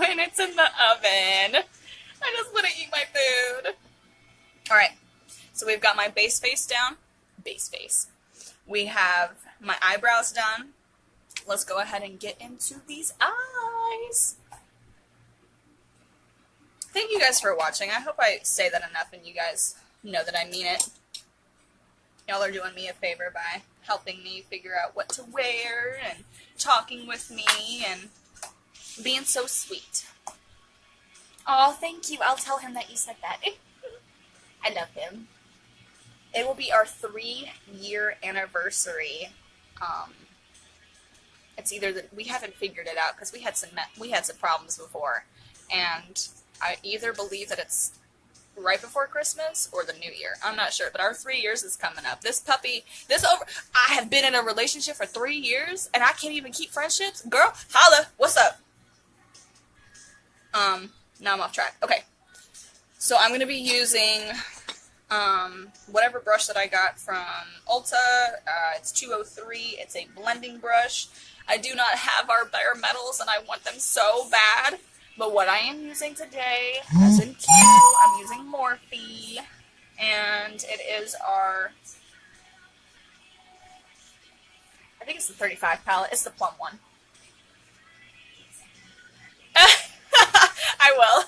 And it's in the oven. I just want to eat my food. Alright, so we've got my base face down. Base face. We have my eyebrows done. Let's go ahead and get into these eyes. Thank you guys for watching. I hope I say that enough and you guys know that I mean it. Y'all are doing me a favor by helping me figure out what to wear and talking with me and being so sweet. Oh, thank you. I'll tell him that you said that. I love him. It will be our 3-year anniversary. It's either that we haven't figured it out because we had some problems before, and I either believe that it's right before Christmas or the New Year. I'm not sure, but our 3 years is coming up. This puppy, I have been in a relationship for 3 years, and I can't even keep friendships. Girl, holla, what's up? Now I'm off track. Okay, so I'm going to be using whatever brush that I got from Ulta. It's 203. It's a blending brush. I do not have our bare metals, and I want them so bad. But what I am using today, as in Q, I'm using Morphe, and it is our, I think it's the 35 palette. It's the plum one. I will.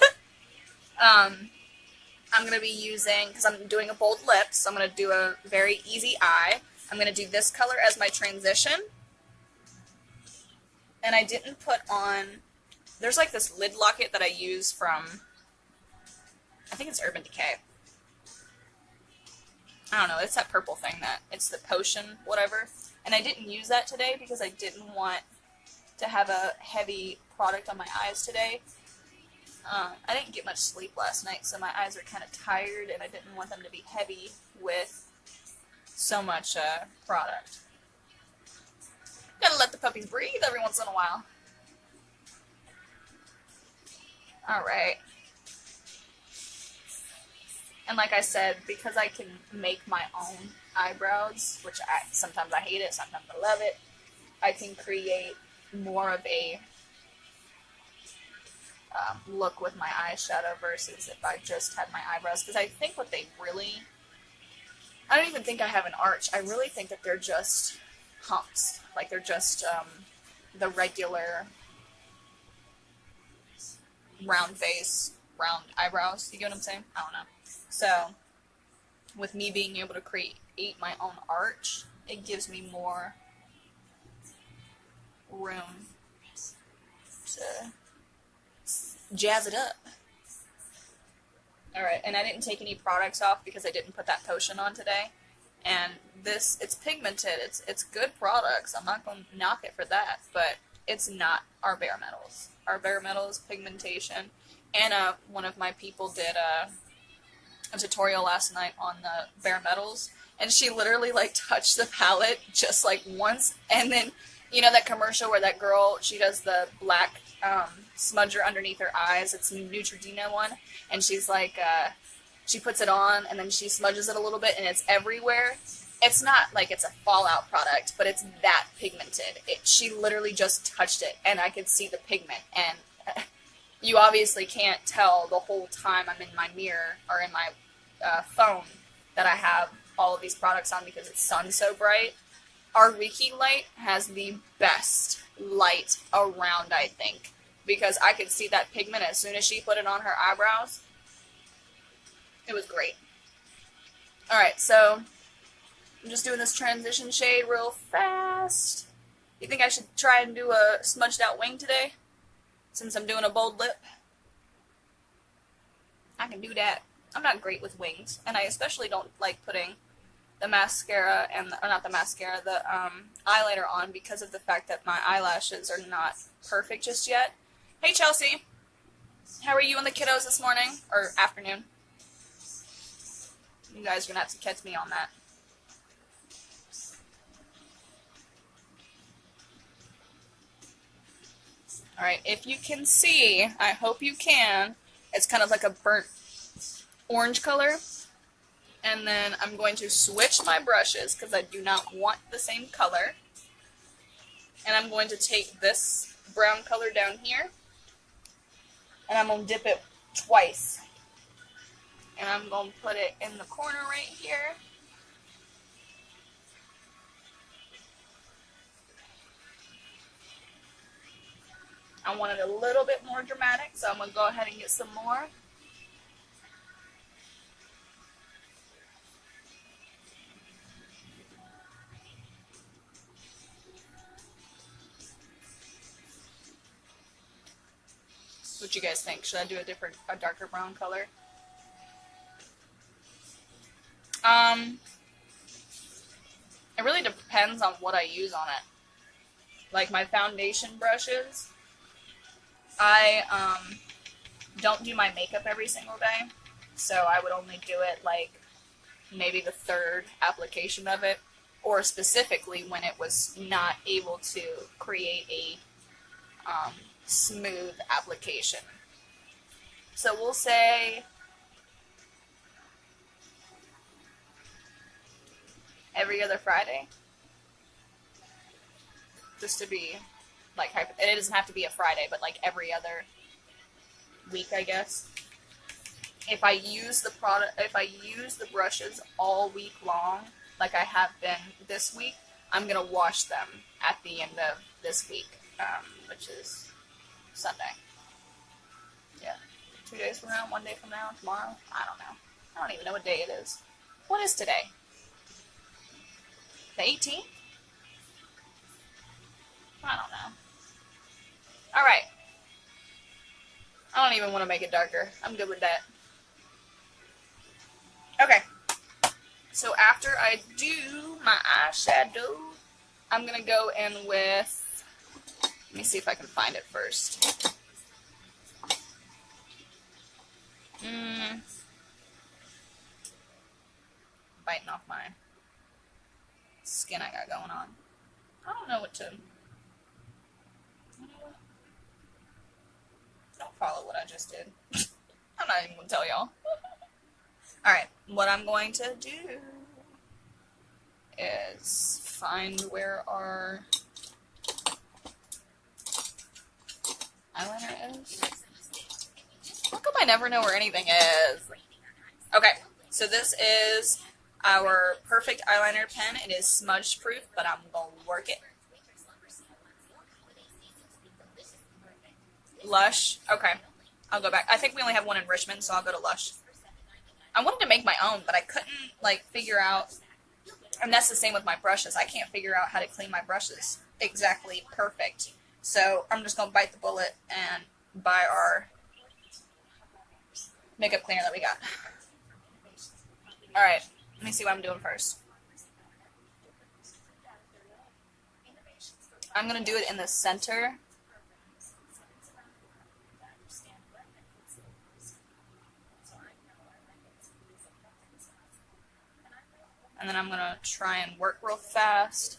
I'm going to be using, because I'm doing a bold lip, so I'm going to do a very easy eye. I'm going to do this color as my transition. And I didn't put on, there's like this lid locket that I use from, I think it's Urban Decay. I don't know, it's that purple thing that, it's the potion, whatever. And I didn't use that today because I didn't want to have a heavy product on my eyes today. I didn't get much sleep last night, so my eyes are kind of tired, and I didn't want them to be heavy with so much product. Gotta let the puppies breathe every once in a while. Alright. And like I said, because I can make my own eyebrows, which sometimes I hate it, sometimes I love it, I can create more of a look with my eyeshadow versus if I just had my eyebrows. Because I think what they really, I don't even think I have an arch. I really think that they're just humps. Like they're just the regular round face, round eyebrows. You get what I'm saying? I don't know. So with me being able to create my own arch, it gives me more room to jazz it up. Alright, and I didn't take any products off because I didn't put that potion on today. And this, it's pigmented, it's good products, I'm not going to knock it for that, but it's not our bare metals. Our bare metals pigmentation, and one of my people did a tutorial last night on the bare metals, and she literally like touched the palette just like once, and then, you know that commercial where that girl, she does the black smudger underneath her eyes, it's the Neutrogena one, and she's like, she puts it on, and then she smudges it a little bit, and it's everywhere. It's not like it's a fallout product, but it's that pigmented. She literally just touched it, and I could see the pigment, and you obviously can't tell the whole time I'm in my mirror, or in my phone, that I have all of these products on because it's sun so bright. Our Reiki light has the best light around, I think, because I could see that pigment as soon as she put it on her eyebrows. It was great. Alright, so I'm just doing this transition shade real fast. You think I should try and do a smudged out wing today? Since I'm doing a bold lip? I can do that. I'm not great with wings, and I especially don't like putting the mascara, or not the mascara, the eyeliner on because of the fact that my eyelashes are not perfect just yet. Hey Chelsea! How are you and the kiddos this morning? Or afternoon? You guys are going to have to catch me on that. Alright, if you can see, I hope you can, it's kind of like a burnt orange color. And then I'm going to switch my brushes because I do not want the same color. And I'm going to take this brown color down here, and I'm going to dip it twice. And I'm going to put it in the corner right here. I want it a little bit more dramatic, so I'm going to go ahead and get some more. What you guys think? Should I do a darker brown color? It really depends on what I use on it. Like my foundation brushes, I don't do my makeup every single day, so I would only do it like maybe the third application of it, or specifically when it was not able to create a smooth application. So we'll say every other Friday, just to be like, it doesn't have to be a Friday, but like every other week, I guess. If I use the brushes all week long, like I have been this week, I'm gonna wash them at the end of this week, which is Sunday. Yeah, 2 days from now, 1 day from now, tomorrow, I don't know. I don't even know what day it is. What is today? The 18th? I don't know. Alright. I don't even want to make it darker. I'm good with that. Okay. So after I do my eyeshadow, I'm going to go in with... Let me see if I can find it first. Biting off my skin I got going on. I don't know what to... Don't follow what I just did. I'm not even going to tell y'all. Alright, what I'm going to do is find where our eyeliner is. How come I never know where anything is? Okay, so this is our perfect eyeliner pen. It is smudge proof, but I'm going to work it. Lush. Okay, I'll go back. I think we only have one in Richmond, so I'll go to Lush. I wanted to make my own, but I couldn't, like, figure out, and that's the same with my brushes. I can't figure out how to clean my brushes exactly perfect. So I'm just going to bite the bullet and buy our makeup cleaner that we got. Alright, let me see what I'm doing first. I'm going to do it in the center. And then I'm going to try and work real fast.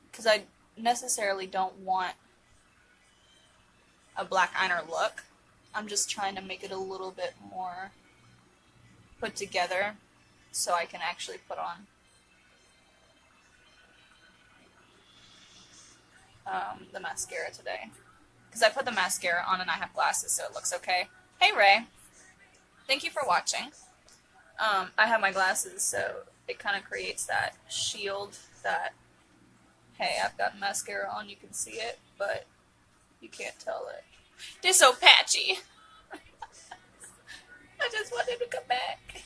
Because I necessarily don't want a black eyeliner look. I'm just trying to make it a little bit more put together so I can actually put on the mascara today. Because I put the mascara on and I have glasses, so it looks okay. Hey Ray, thank you for watching. I have my glasses, so it kind of creates that shield that, hey, I've got mascara on, you can see it, but you can't tell it. They're so patchy. I just wanted to come back.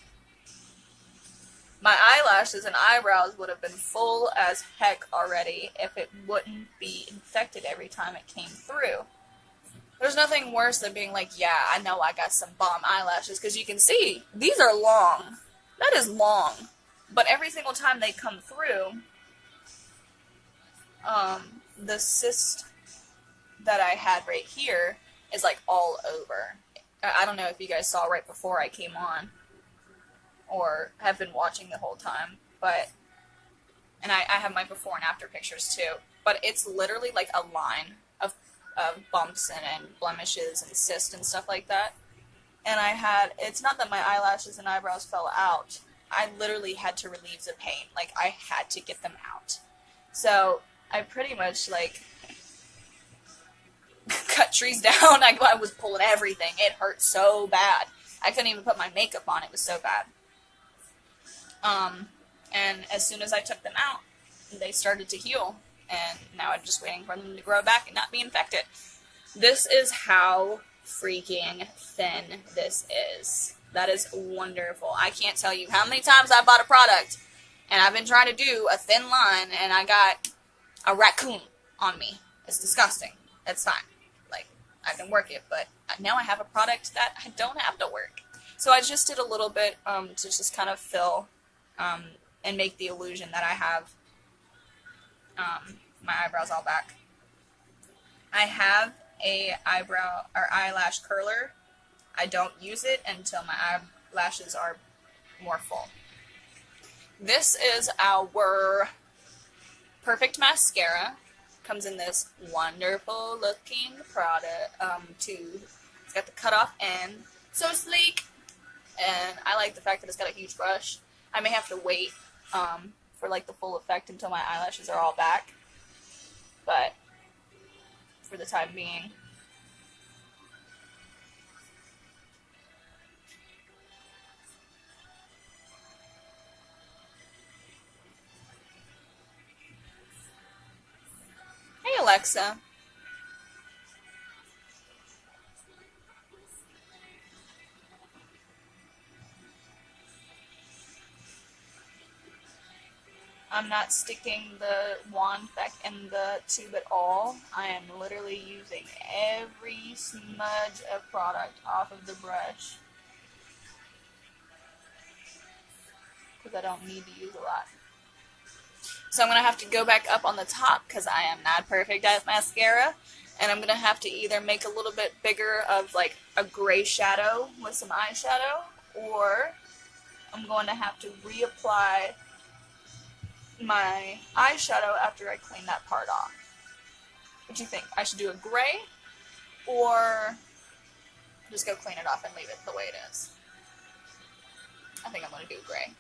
My eyelashes and eyebrows would have been full as heck already if it wouldn't be infected every time it came through. There's nothing worse than being like, yeah, I know I got some bomb eyelashes, because you can see, these are long. That is long. But every single time they come through, the cyst that I had right here is like all over. I don't know if you guys saw right before I came on, or have been watching the whole time, but, and I have my before and after pictures too, but it's literally like a line of bumps and blemishes and cysts and stuff like that. And I had, it's not that my eyelashes and eyebrows fell out, I literally had to relieve the pain. Like, I had to get them out. So, I pretty much, like, cut trees down. I was pulling everything. It hurt so bad. I couldn't even put my makeup on. It was so bad. And as soon as I took them out, they started to heal. And now I'm just waiting for them to grow back and not be infected. This is how freaking thin this is. That is wonderful. I can't tell you how many times I bought a product and I've been trying to do a thin line and I got a raccoon on me. It's disgusting. It's fine. Like, I can work it, but now I have a product that I don't have to work. So I just did a little bit to just kind of fill and make the illusion that I have my eyebrows all back. I have a eyebrow or eyelash curler. I don't use it until my eyelashes are more full. This is our perfect mascara. Comes in this wonderful looking product tube. It's got the cutoff end, so sleek, and I like the fact that it's got a huge brush. I may have to wait for like the full effect until my eyelashes are all back, but for the time being. Hey Alexa. I'm not sticking the wand back in the tube at all. I am literally using every smudge of product off of the brush because I don't need to use a lot. So I'm going to have to go back up on the top because I am not perfect at mascara. And I'm going to have to either make a little bit bigger of like a gray shadow with some eyeshadow, or I'm going to have to reapply my eyeshadow after I clean that part off. What do you think? I should do a gray or just go clean it off and leave it the way it is? I think I'm going to do gray.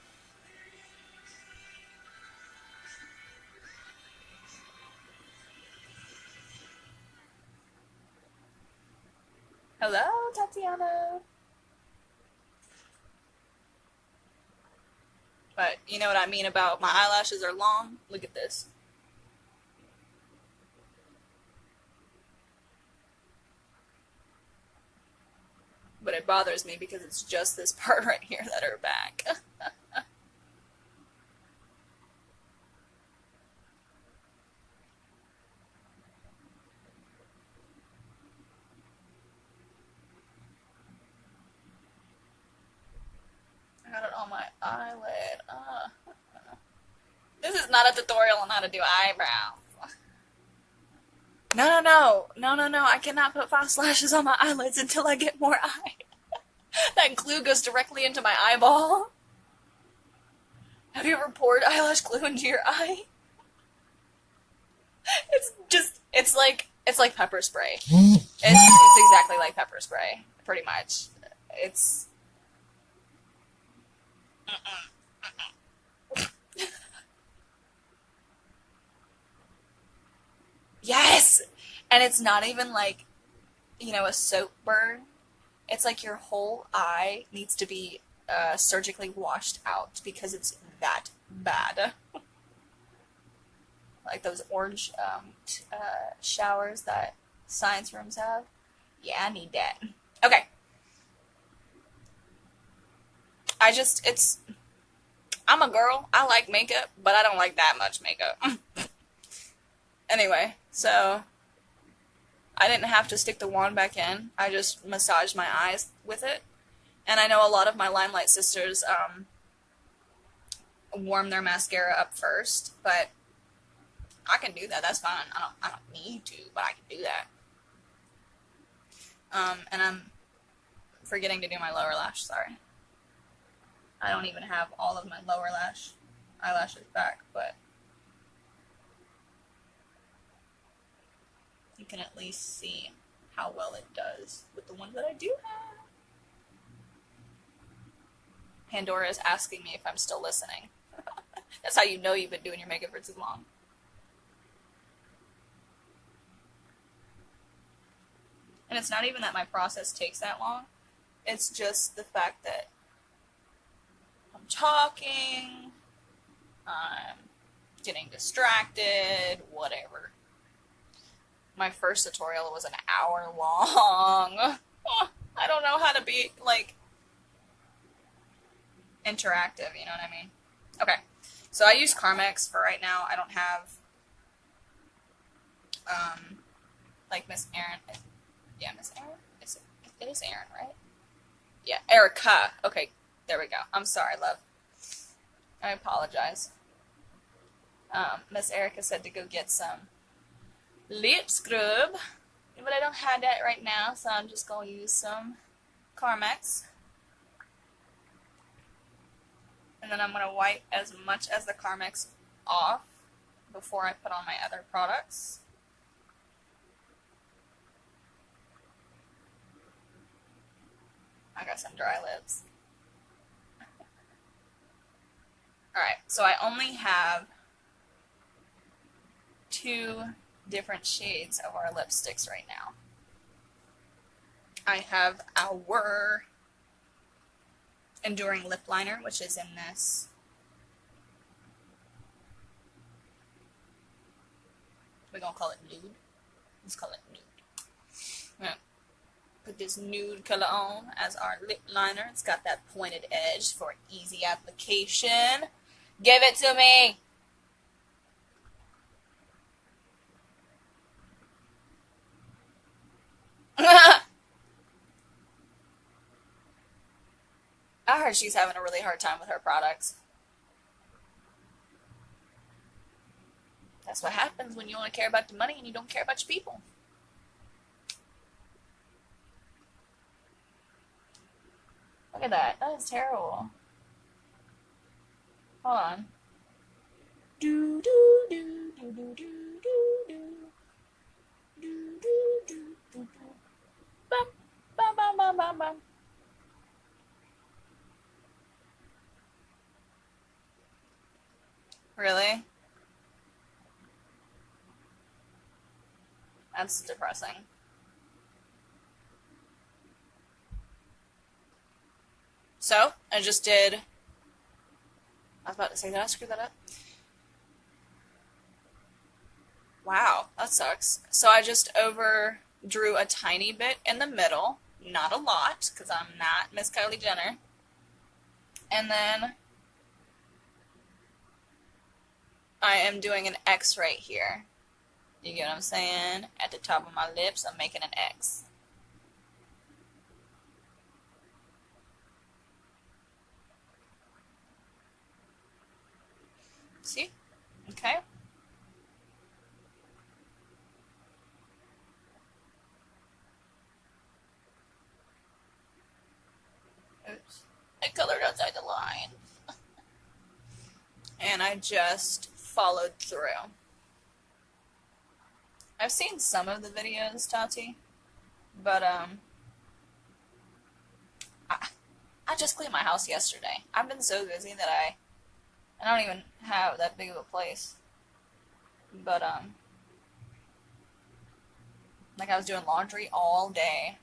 Hello, Tatiana. But you know what I mean about my eyelashes are long? Look at this. But it bothers me because it's just this part right here that are back. I got it on my eyelid. This is not a tutorial on how to do eyebrows. No. I cannot put false lashes on my eyelids until I get more eye. That glue goes directly into my eyeball. Have you ever poured eyelash glue into your eye? It's like pepper spray. It's exactly like pepper spray, pretty much. It's... Yes! And it's not even like, you know, a soap burn. It's like your whole eye needs to be surgically washed out because it's that bad. Like those orange showers that science rooms have. Yeah, I need that. Okay. I'm a girl. I like makeup, but I don't like that much makeup. Anyway, so I didn't have to stick the wand back in. I just massaged my eyes with it. And I know a lot of my LimeLight sisters warm their mascara up first, but I can do that. That's fine. I don't need to, but I can do that. And I'm forgetting to do my lower lash. Sorry. I don't even have all of my lower eyelashes back, but you can at least see how well it does with the ones that I do have. Pandora is asking me if I'm still listening. That's how you know you've been doing your makeup for too long. And it's not even that my process takes that long. It's just the fact that I'm talking, I'm getting distracted, whatever. My first tutorial was an hour long. I don't know how to be, like, interactive, you know what I mean? Okay, so I use Carmex for right now. I don't have, like Miss Erin. Yeah, Miss Erin? It is Erin, right? Yeah, Erica. Okay, there we go. I'm sorry, love. I apologize. Miss Erica said to go get some lip scrub, but I don't have that right now, so I'm just going to use some Carmex. And then I'm going to wipe as much as the Carmex off before I put on my other products. I got some dry lips. Alright, so I only have 2 different shades of our lipsticks right now. I have our Enduring Lip Liner, which is in this we're gonna call it nude. Let's call it nude. I'm gonna put this nude color on as our lip liner. It's got that pointed edge for easy application. Give it to me! I heard she's having a really hard time with her products. That's what happens when you only care about the money and you don't care about your people. Look at that. That is terrible. Hold on. Do do do do do do do do do do do do. Bum bum bum bum bum bum. Really? That's depressing. So, I just did... I was about to say, did I screw that up? Wow, that sucks. So I just overdrew a tiny bit in the middle. Not a lot, because I'm not Miss Kylie Jenner. And then I am doing an X right here. You get what I'm saying? At the top of my lips, I'm making an X. See? Okay. Oops. I colored outside the line. And I just followed through. I've seen some of the videos, Tati, but I just cleaned my house yesterday. I've been so busy that I don't even have that big of a place. But like I was doing laundry all day.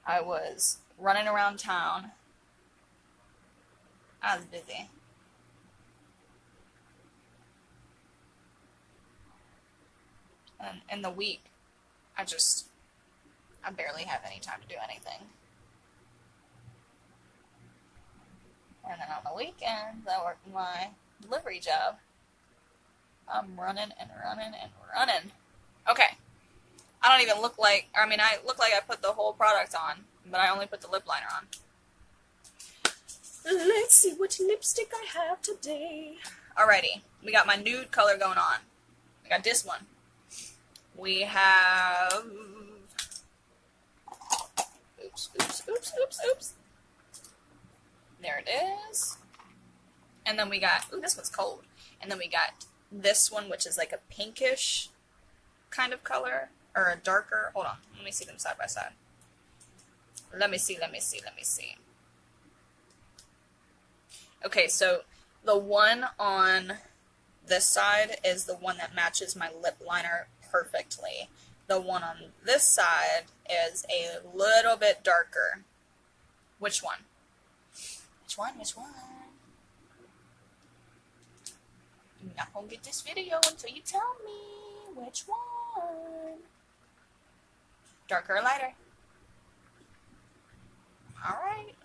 I was running around town. I was busy. And in the week, I barely have any time to do anything. And then on the weekends, I work my delivery job. I'm running and running and running. Okay. I don't even look like, I mean, I look like I put the whole product on, but I only put the lip liner on. Let's see what lipstick I have today. Alrighty. We got my nude color going on. We got this one. We have... Oops, oops, oops, oops, oops. There it is. And then we got... Ooh, this one's cold. And then we got this one, which is like a pinkish kind of color. Or a darker... Hold on. Let me see them side by side. Let me see. Okay, so the one on this side is the one that matches my lip liner perfectly. The one on this side is a little bit darker. Which one? Which one? I'm not gonna get this video until you tell me which one. Darker or lighter? Alright,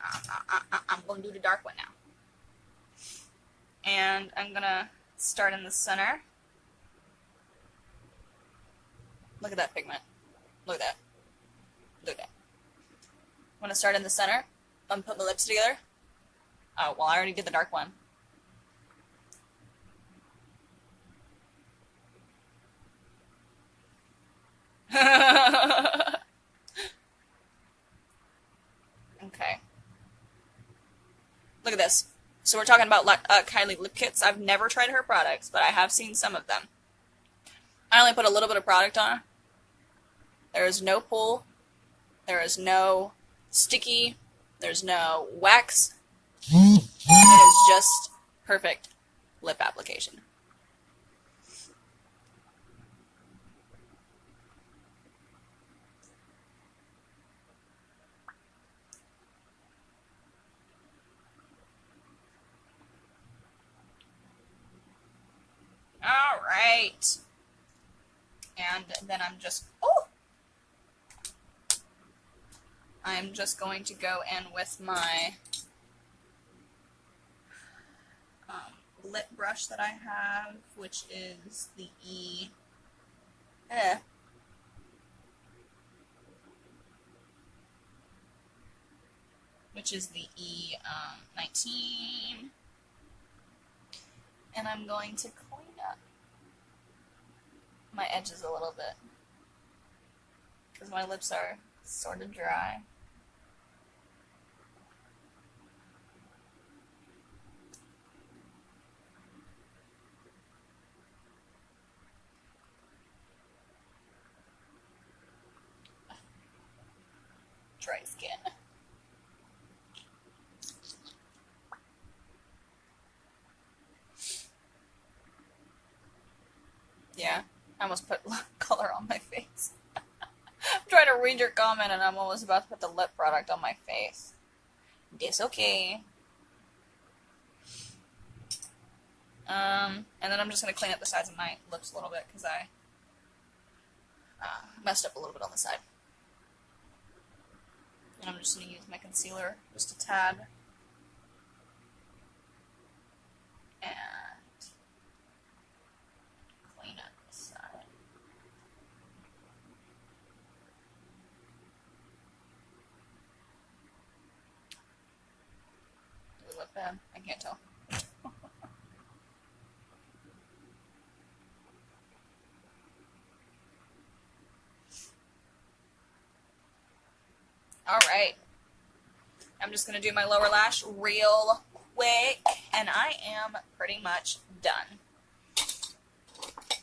I'm gonna do the dark one now. And I'm gonna start in the center. Look at that pigment. Look at that. Look at that. I'm gonna start in the center. I'm gonna put my lips together. Oh, well, I already did the dark one. Okay. Look at this. So we're talking about Kylie lip kits. I've never tried her products, but I have seen some of them. I only put a little bit of product on. There is no pull. There is no sticky. There's no wax. It is just perfect lip application. All right. And then I'm just going to go in with my lip brush that I have, which is the which is the E19. And I'm going to clean up my edges a little bit, because my lips are sort of dry. Dry skin. Yeah, I almost put color on my face. I'm trying to read your comment and I'm almost about to put the lip product on my face. It's okay. And then I'm just going to clean up the sides of my lips a little bit because I messed up a little bit on the side. And I'm just going to use my concealer just a tad. And clean up the side. Do we look bad? I can't tell. Alright. I'm just going to do my lower lash real quick, and I am pretty much done.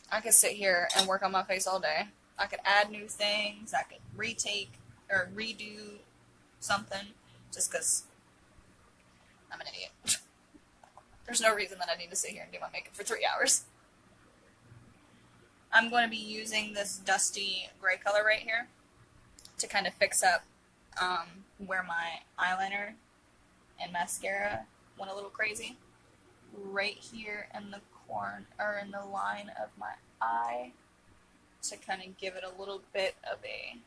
I could sit here and work on my face all day. I could add new things. I could retake or redo something just because I'm an idiot. There's no reason that I need to sit here and do my makeup for 3 hours. I'm going to be using this dusty gray color right here to kind of fix up where my eyeliner and mascara went a little crazy. Right here in the corner, or in the line of my eye, to kind of give it a little bit of a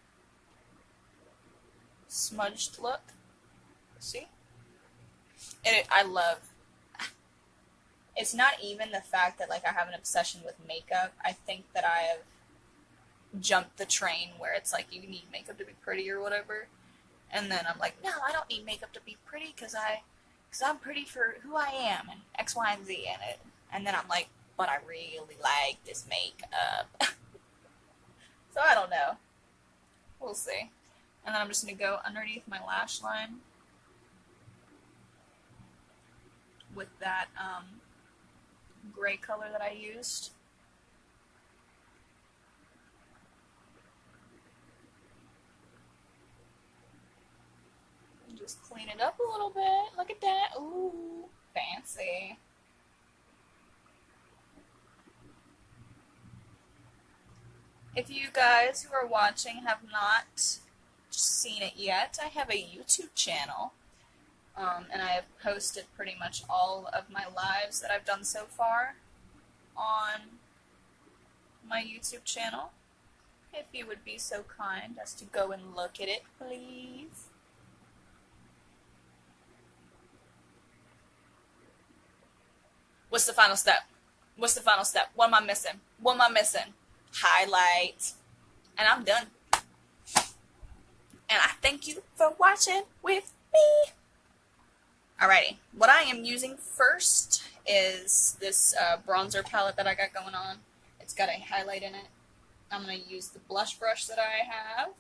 smudged look. See? I love... It's not even the fact that, like, I have an obsession with makeup. I think that I have jumped the train where it's like, you need makeup to be pretty or whatever. And then I'm like, no, I don't need makeup to be pretty because I'm pretty for who I am and X, Y, and Z in it. And then I'm like, but I really like this makeup. So I don't know. We'll see. And then I'm just going to go underneath my lash line with that gray color that I used. Just clean it up a little bit. Look at that. Ooh, fancy. If you guys who are watching have not seen it yet, I have a YouTube channel. And I have posted pretty much all of my lives that I've done so far on my YouTube channel. If you would be so kind as to go and look at it, please. What's the final step? What's the final step? What am I missing? What am I missing? Highlight. And I'm done. And I thank you for watching with me. Alrighty. What I am using first is this bronzer palette that I got going on. It's got a highlight in it. I'm going to use the blush brush that I have.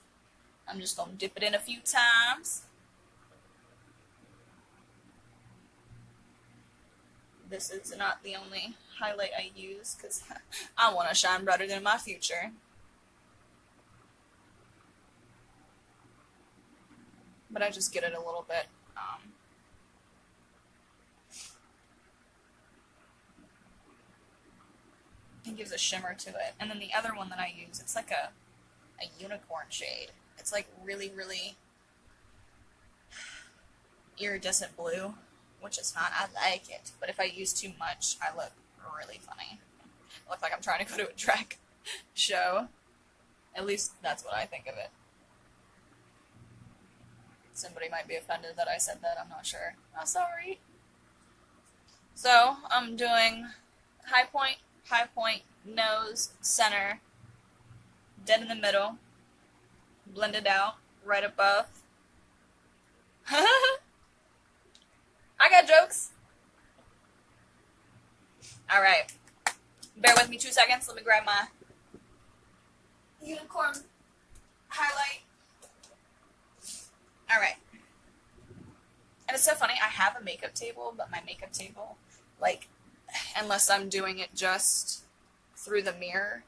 I'm just going to dip it in a few times. This is not the only highlight I use because I want to shine brighter than my future. But I just get it a little bit. It gives a shimmer to it. And then the other one that I use, it's like a unicorn shade. It's like really, really iridescent blue, which is not. I like it. But if I use too much, I look really funny. I look like I'm trying to go to a drag show. At least that's what I think of it. Somebody might be offended that I said that. I'm not sure. I'm sorry. So, I'm doing high point, nose, center, dead in the middle, blended out, right above. I got jokes. Alright. Bear with me 2 seconds. Let me grab my unicorn highlight. Alright. And it's so funny, I have a makeup table, but my makeup table, like, unless I'm doing it just through the mirror,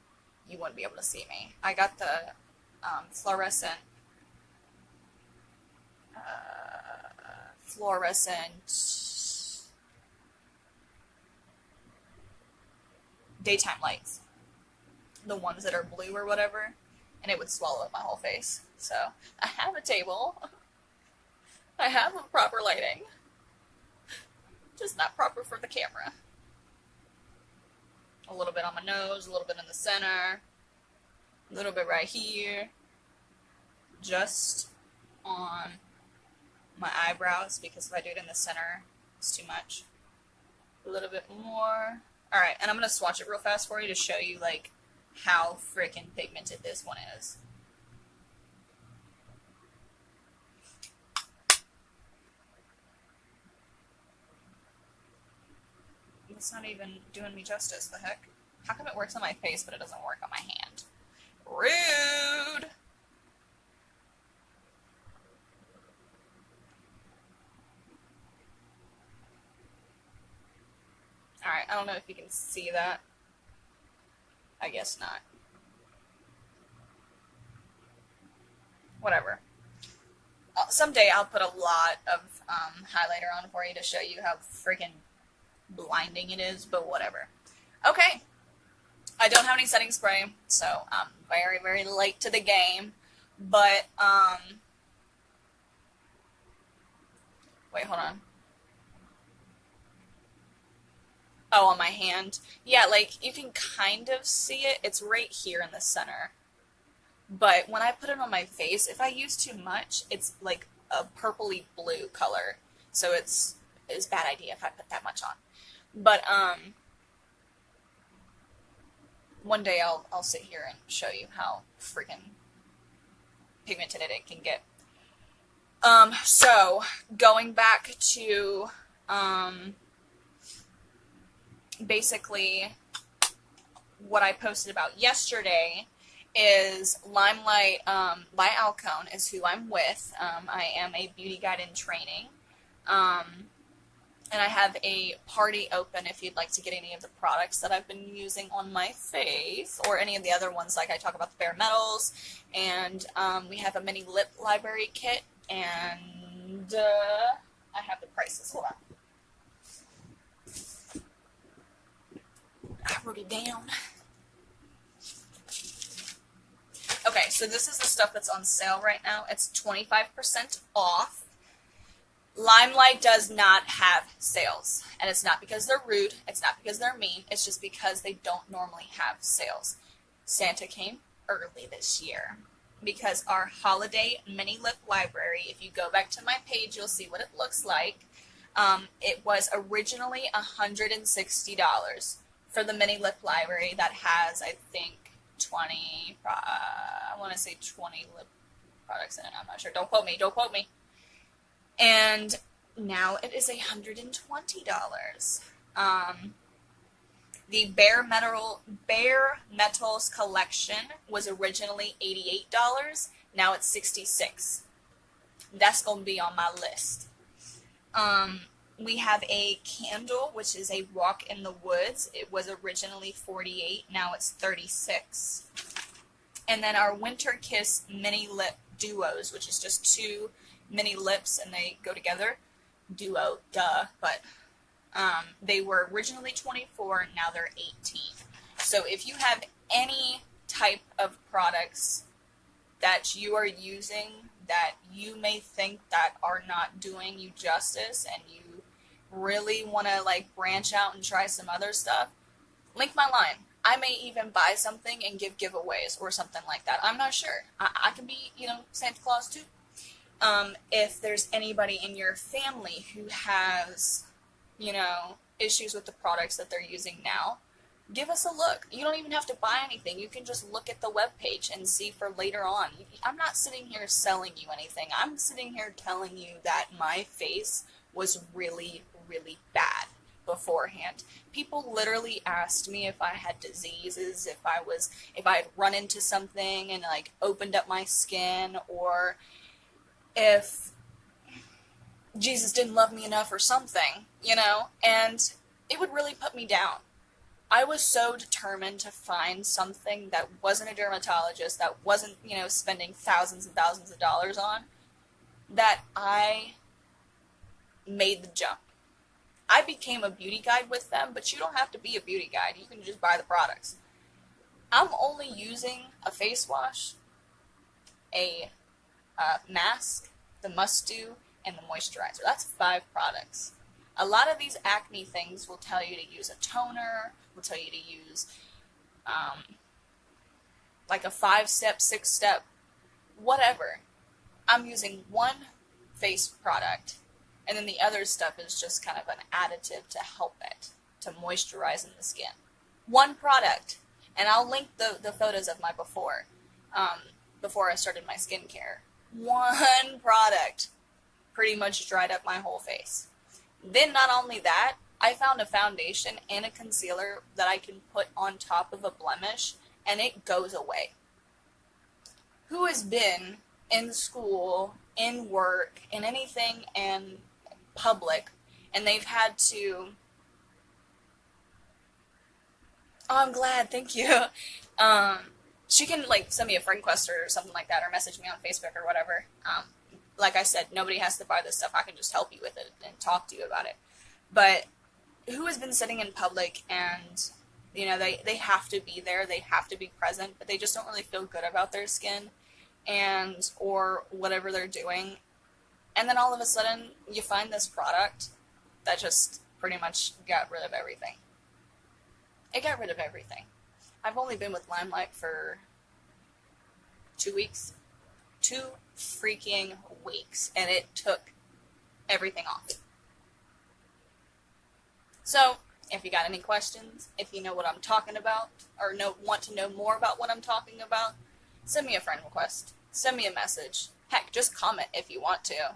you wouldn't be able to see me. I got the fluorescent daytime lights. The ones that are blue or whatever, and it would swallow up my whole face. So, I have a table. I have a proper lighting. Just not proper for the camera. A little bit on my nose, a little bit in the center, a little bit right here. Just on my eyebrows, because if I do it in the center, it's too much. A little bit more. Alright, and I'm going to swatch it real fast for you to show you, like, how freaking pigmented this one is. It's not even doing me justice, the heck? How come it works on my face, but it doesn't work on my hand? Rude! Alright, I don't know if you can see that. I guess not. Whatever. Someday I'll put a lot of highlighter on for you to show you how freaking blinding it is, but whatever. Okay. I don't have any setting spray, so I'm very, very late to the game. But, wait, hold on. Oh, on my hand. Yeah, like, you can kind of see it. It's right here in the center. But when I put it on my face, if I use too much, it's like a purpley blue color. So it's a bad idea if I put that much on. But, one day I'll sit here and show you how freaking pigmented it can get. So, going back to, basically what I posted about yesterday is LimeLight by Alcone is who I'm with. I am a beauty guide in training. And I have a party open if you'd like to get any of the products that I've been using on my face, or any of the other ones, like I talk about the bare metals, and we have a mini lip library kit, and I have the prices. Hold on. I wrote it down. Okay, so this is the stuff that's on sale right now. It's 25% off. LimeLight does not have sales, and it's not because they're rude, it's not because they're mean, it's just because they don't normally have sales. Santa came early this year because our holiday mini lip library, if you go back to my page, you'll see what it looks like. It was originally $160 for the mini lip library that has, I think, 20 lip products in it. I'm not sure. Don't quote me. Don't quote me. And now it is $120. The Bare Metals collection was originally $88. Now it's $66. That's going to be on my list. We have a candle, which is a Walk in the Woods. It was originally $48. Now it's $36. And then our Winter Kiss Mini Lip Duos, which is just 2 mini lips and they go together. Duo, duh. But they were originally $24, and now they're $18. So if you have any type of products that you are using that you may think that are not doing you justice, and you really want to like branch out and try some other stuff, link my line. I may even buy something and give giveaways or something like that. I'm not sure. I can be, Santa Claus too. If there's anybody in your family who has, issues with the products that they're using now, give us a look. You don't even have to buy anything. You can just look at the webpage and see for later on. I'm not sitting here selling you anything. I'm sitting here telling you that my face was really, really bad beforehand. People literally asked me if I had diseases, if I had run into something and like opened up my skin, or if Jesus didn't love me enough or something, you know, and it would really put me down. I was so determined to find something that wasn't a dermatologist, that wasn't, you know, spending thousands and thousands of dollars on, that I made the jump. I became a beauty guide with them, but you don't have to be a beauty guide. You can just buy the products. I'm only using a face wash, a mask, the must do, and the moisturizer. That's 5 products. A lot of these acne things will tell you to use a toner, will tell you to use like a 5-step, 6-step, whatever. I'm using one face product, and then the other stuff is just kind of an additive to help it, to moisturize in the skin. One product, and I'll link the photos of my before I started my skincare. One product pretty much dried up my whole face. Then not only that, I found a foundation and a concealer that I can put on top of a blemish, and it goes away. Who has been in school, in work, in anything, in public, and they've had to... Oh, I'm glad, thank you. She can, like, send me a friend request or something like that, or message me on Facebook or whatever. Like I said, nobody has to buy this stuff. I can just help you with it and talk to you about it. But who has been sitting in public and, you know, they have to be there, they have to be present, but they just don't really feel good about their skin and or whatever they're doing. And then all of a sudden, you find this product that just pretty much got rid of everything. It got rid of everything. I've only been with LimeLight for 2 weeks. 2 freaking weeks. And it took everything off. So, if you got any questions, if you know what I'm talking about, or want to know more about what I'm talking about, send me a friend request. Send me a message. Heck, just comment if you want to.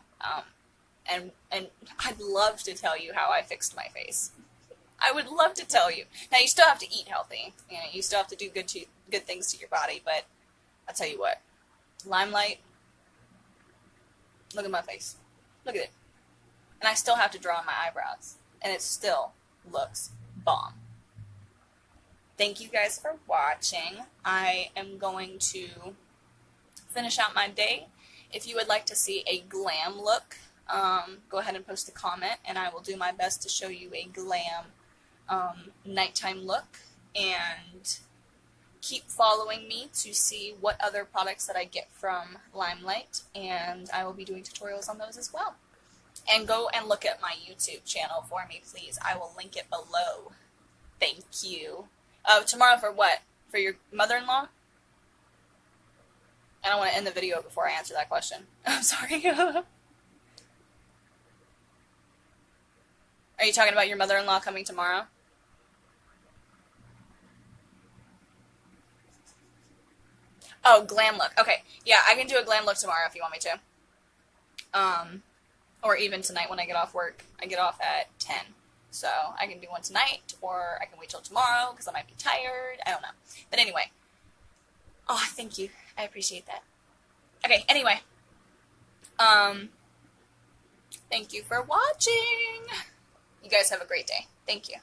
And I'd love to tell you how I fixed my face. I would love to tell you. Now, you still have to eat healthy. You know, you still have to do good things to your body, but I'll tell you what. LimeLight, look at my face. Look at it. And I still have to draw on my eyebrows. And it still looks bomb. Thank you guys for watching. I am going to finish out my day. If you would like to see a glam look, go ahead and post a comment, and I will do my best to show you a glam nighttime look. And keep following me to see what other products that I get from LimeLight, and I will be doing tutorials on those as well. And go and look at my YouTube channel for me, please. I will link it below. Thank you. Tomorrow for what? For your mother-in-law? I don't want to end the video before I answer that question. I'm sorry. Are you talking about your mother-in-law coming tomorrow? Oh, glam look. Okay. Yeah, I can do a glam look tomorrow if you want me to. Or even tonight when I get off work. I get off at 10. So I can do one tonight, or I can wait till tomorrow because I might be tired. I don't know. But anyway. Oh, thank you. I appreciate that. Okay, anyway. Thank you for watching. You guys have a great day. Thank you.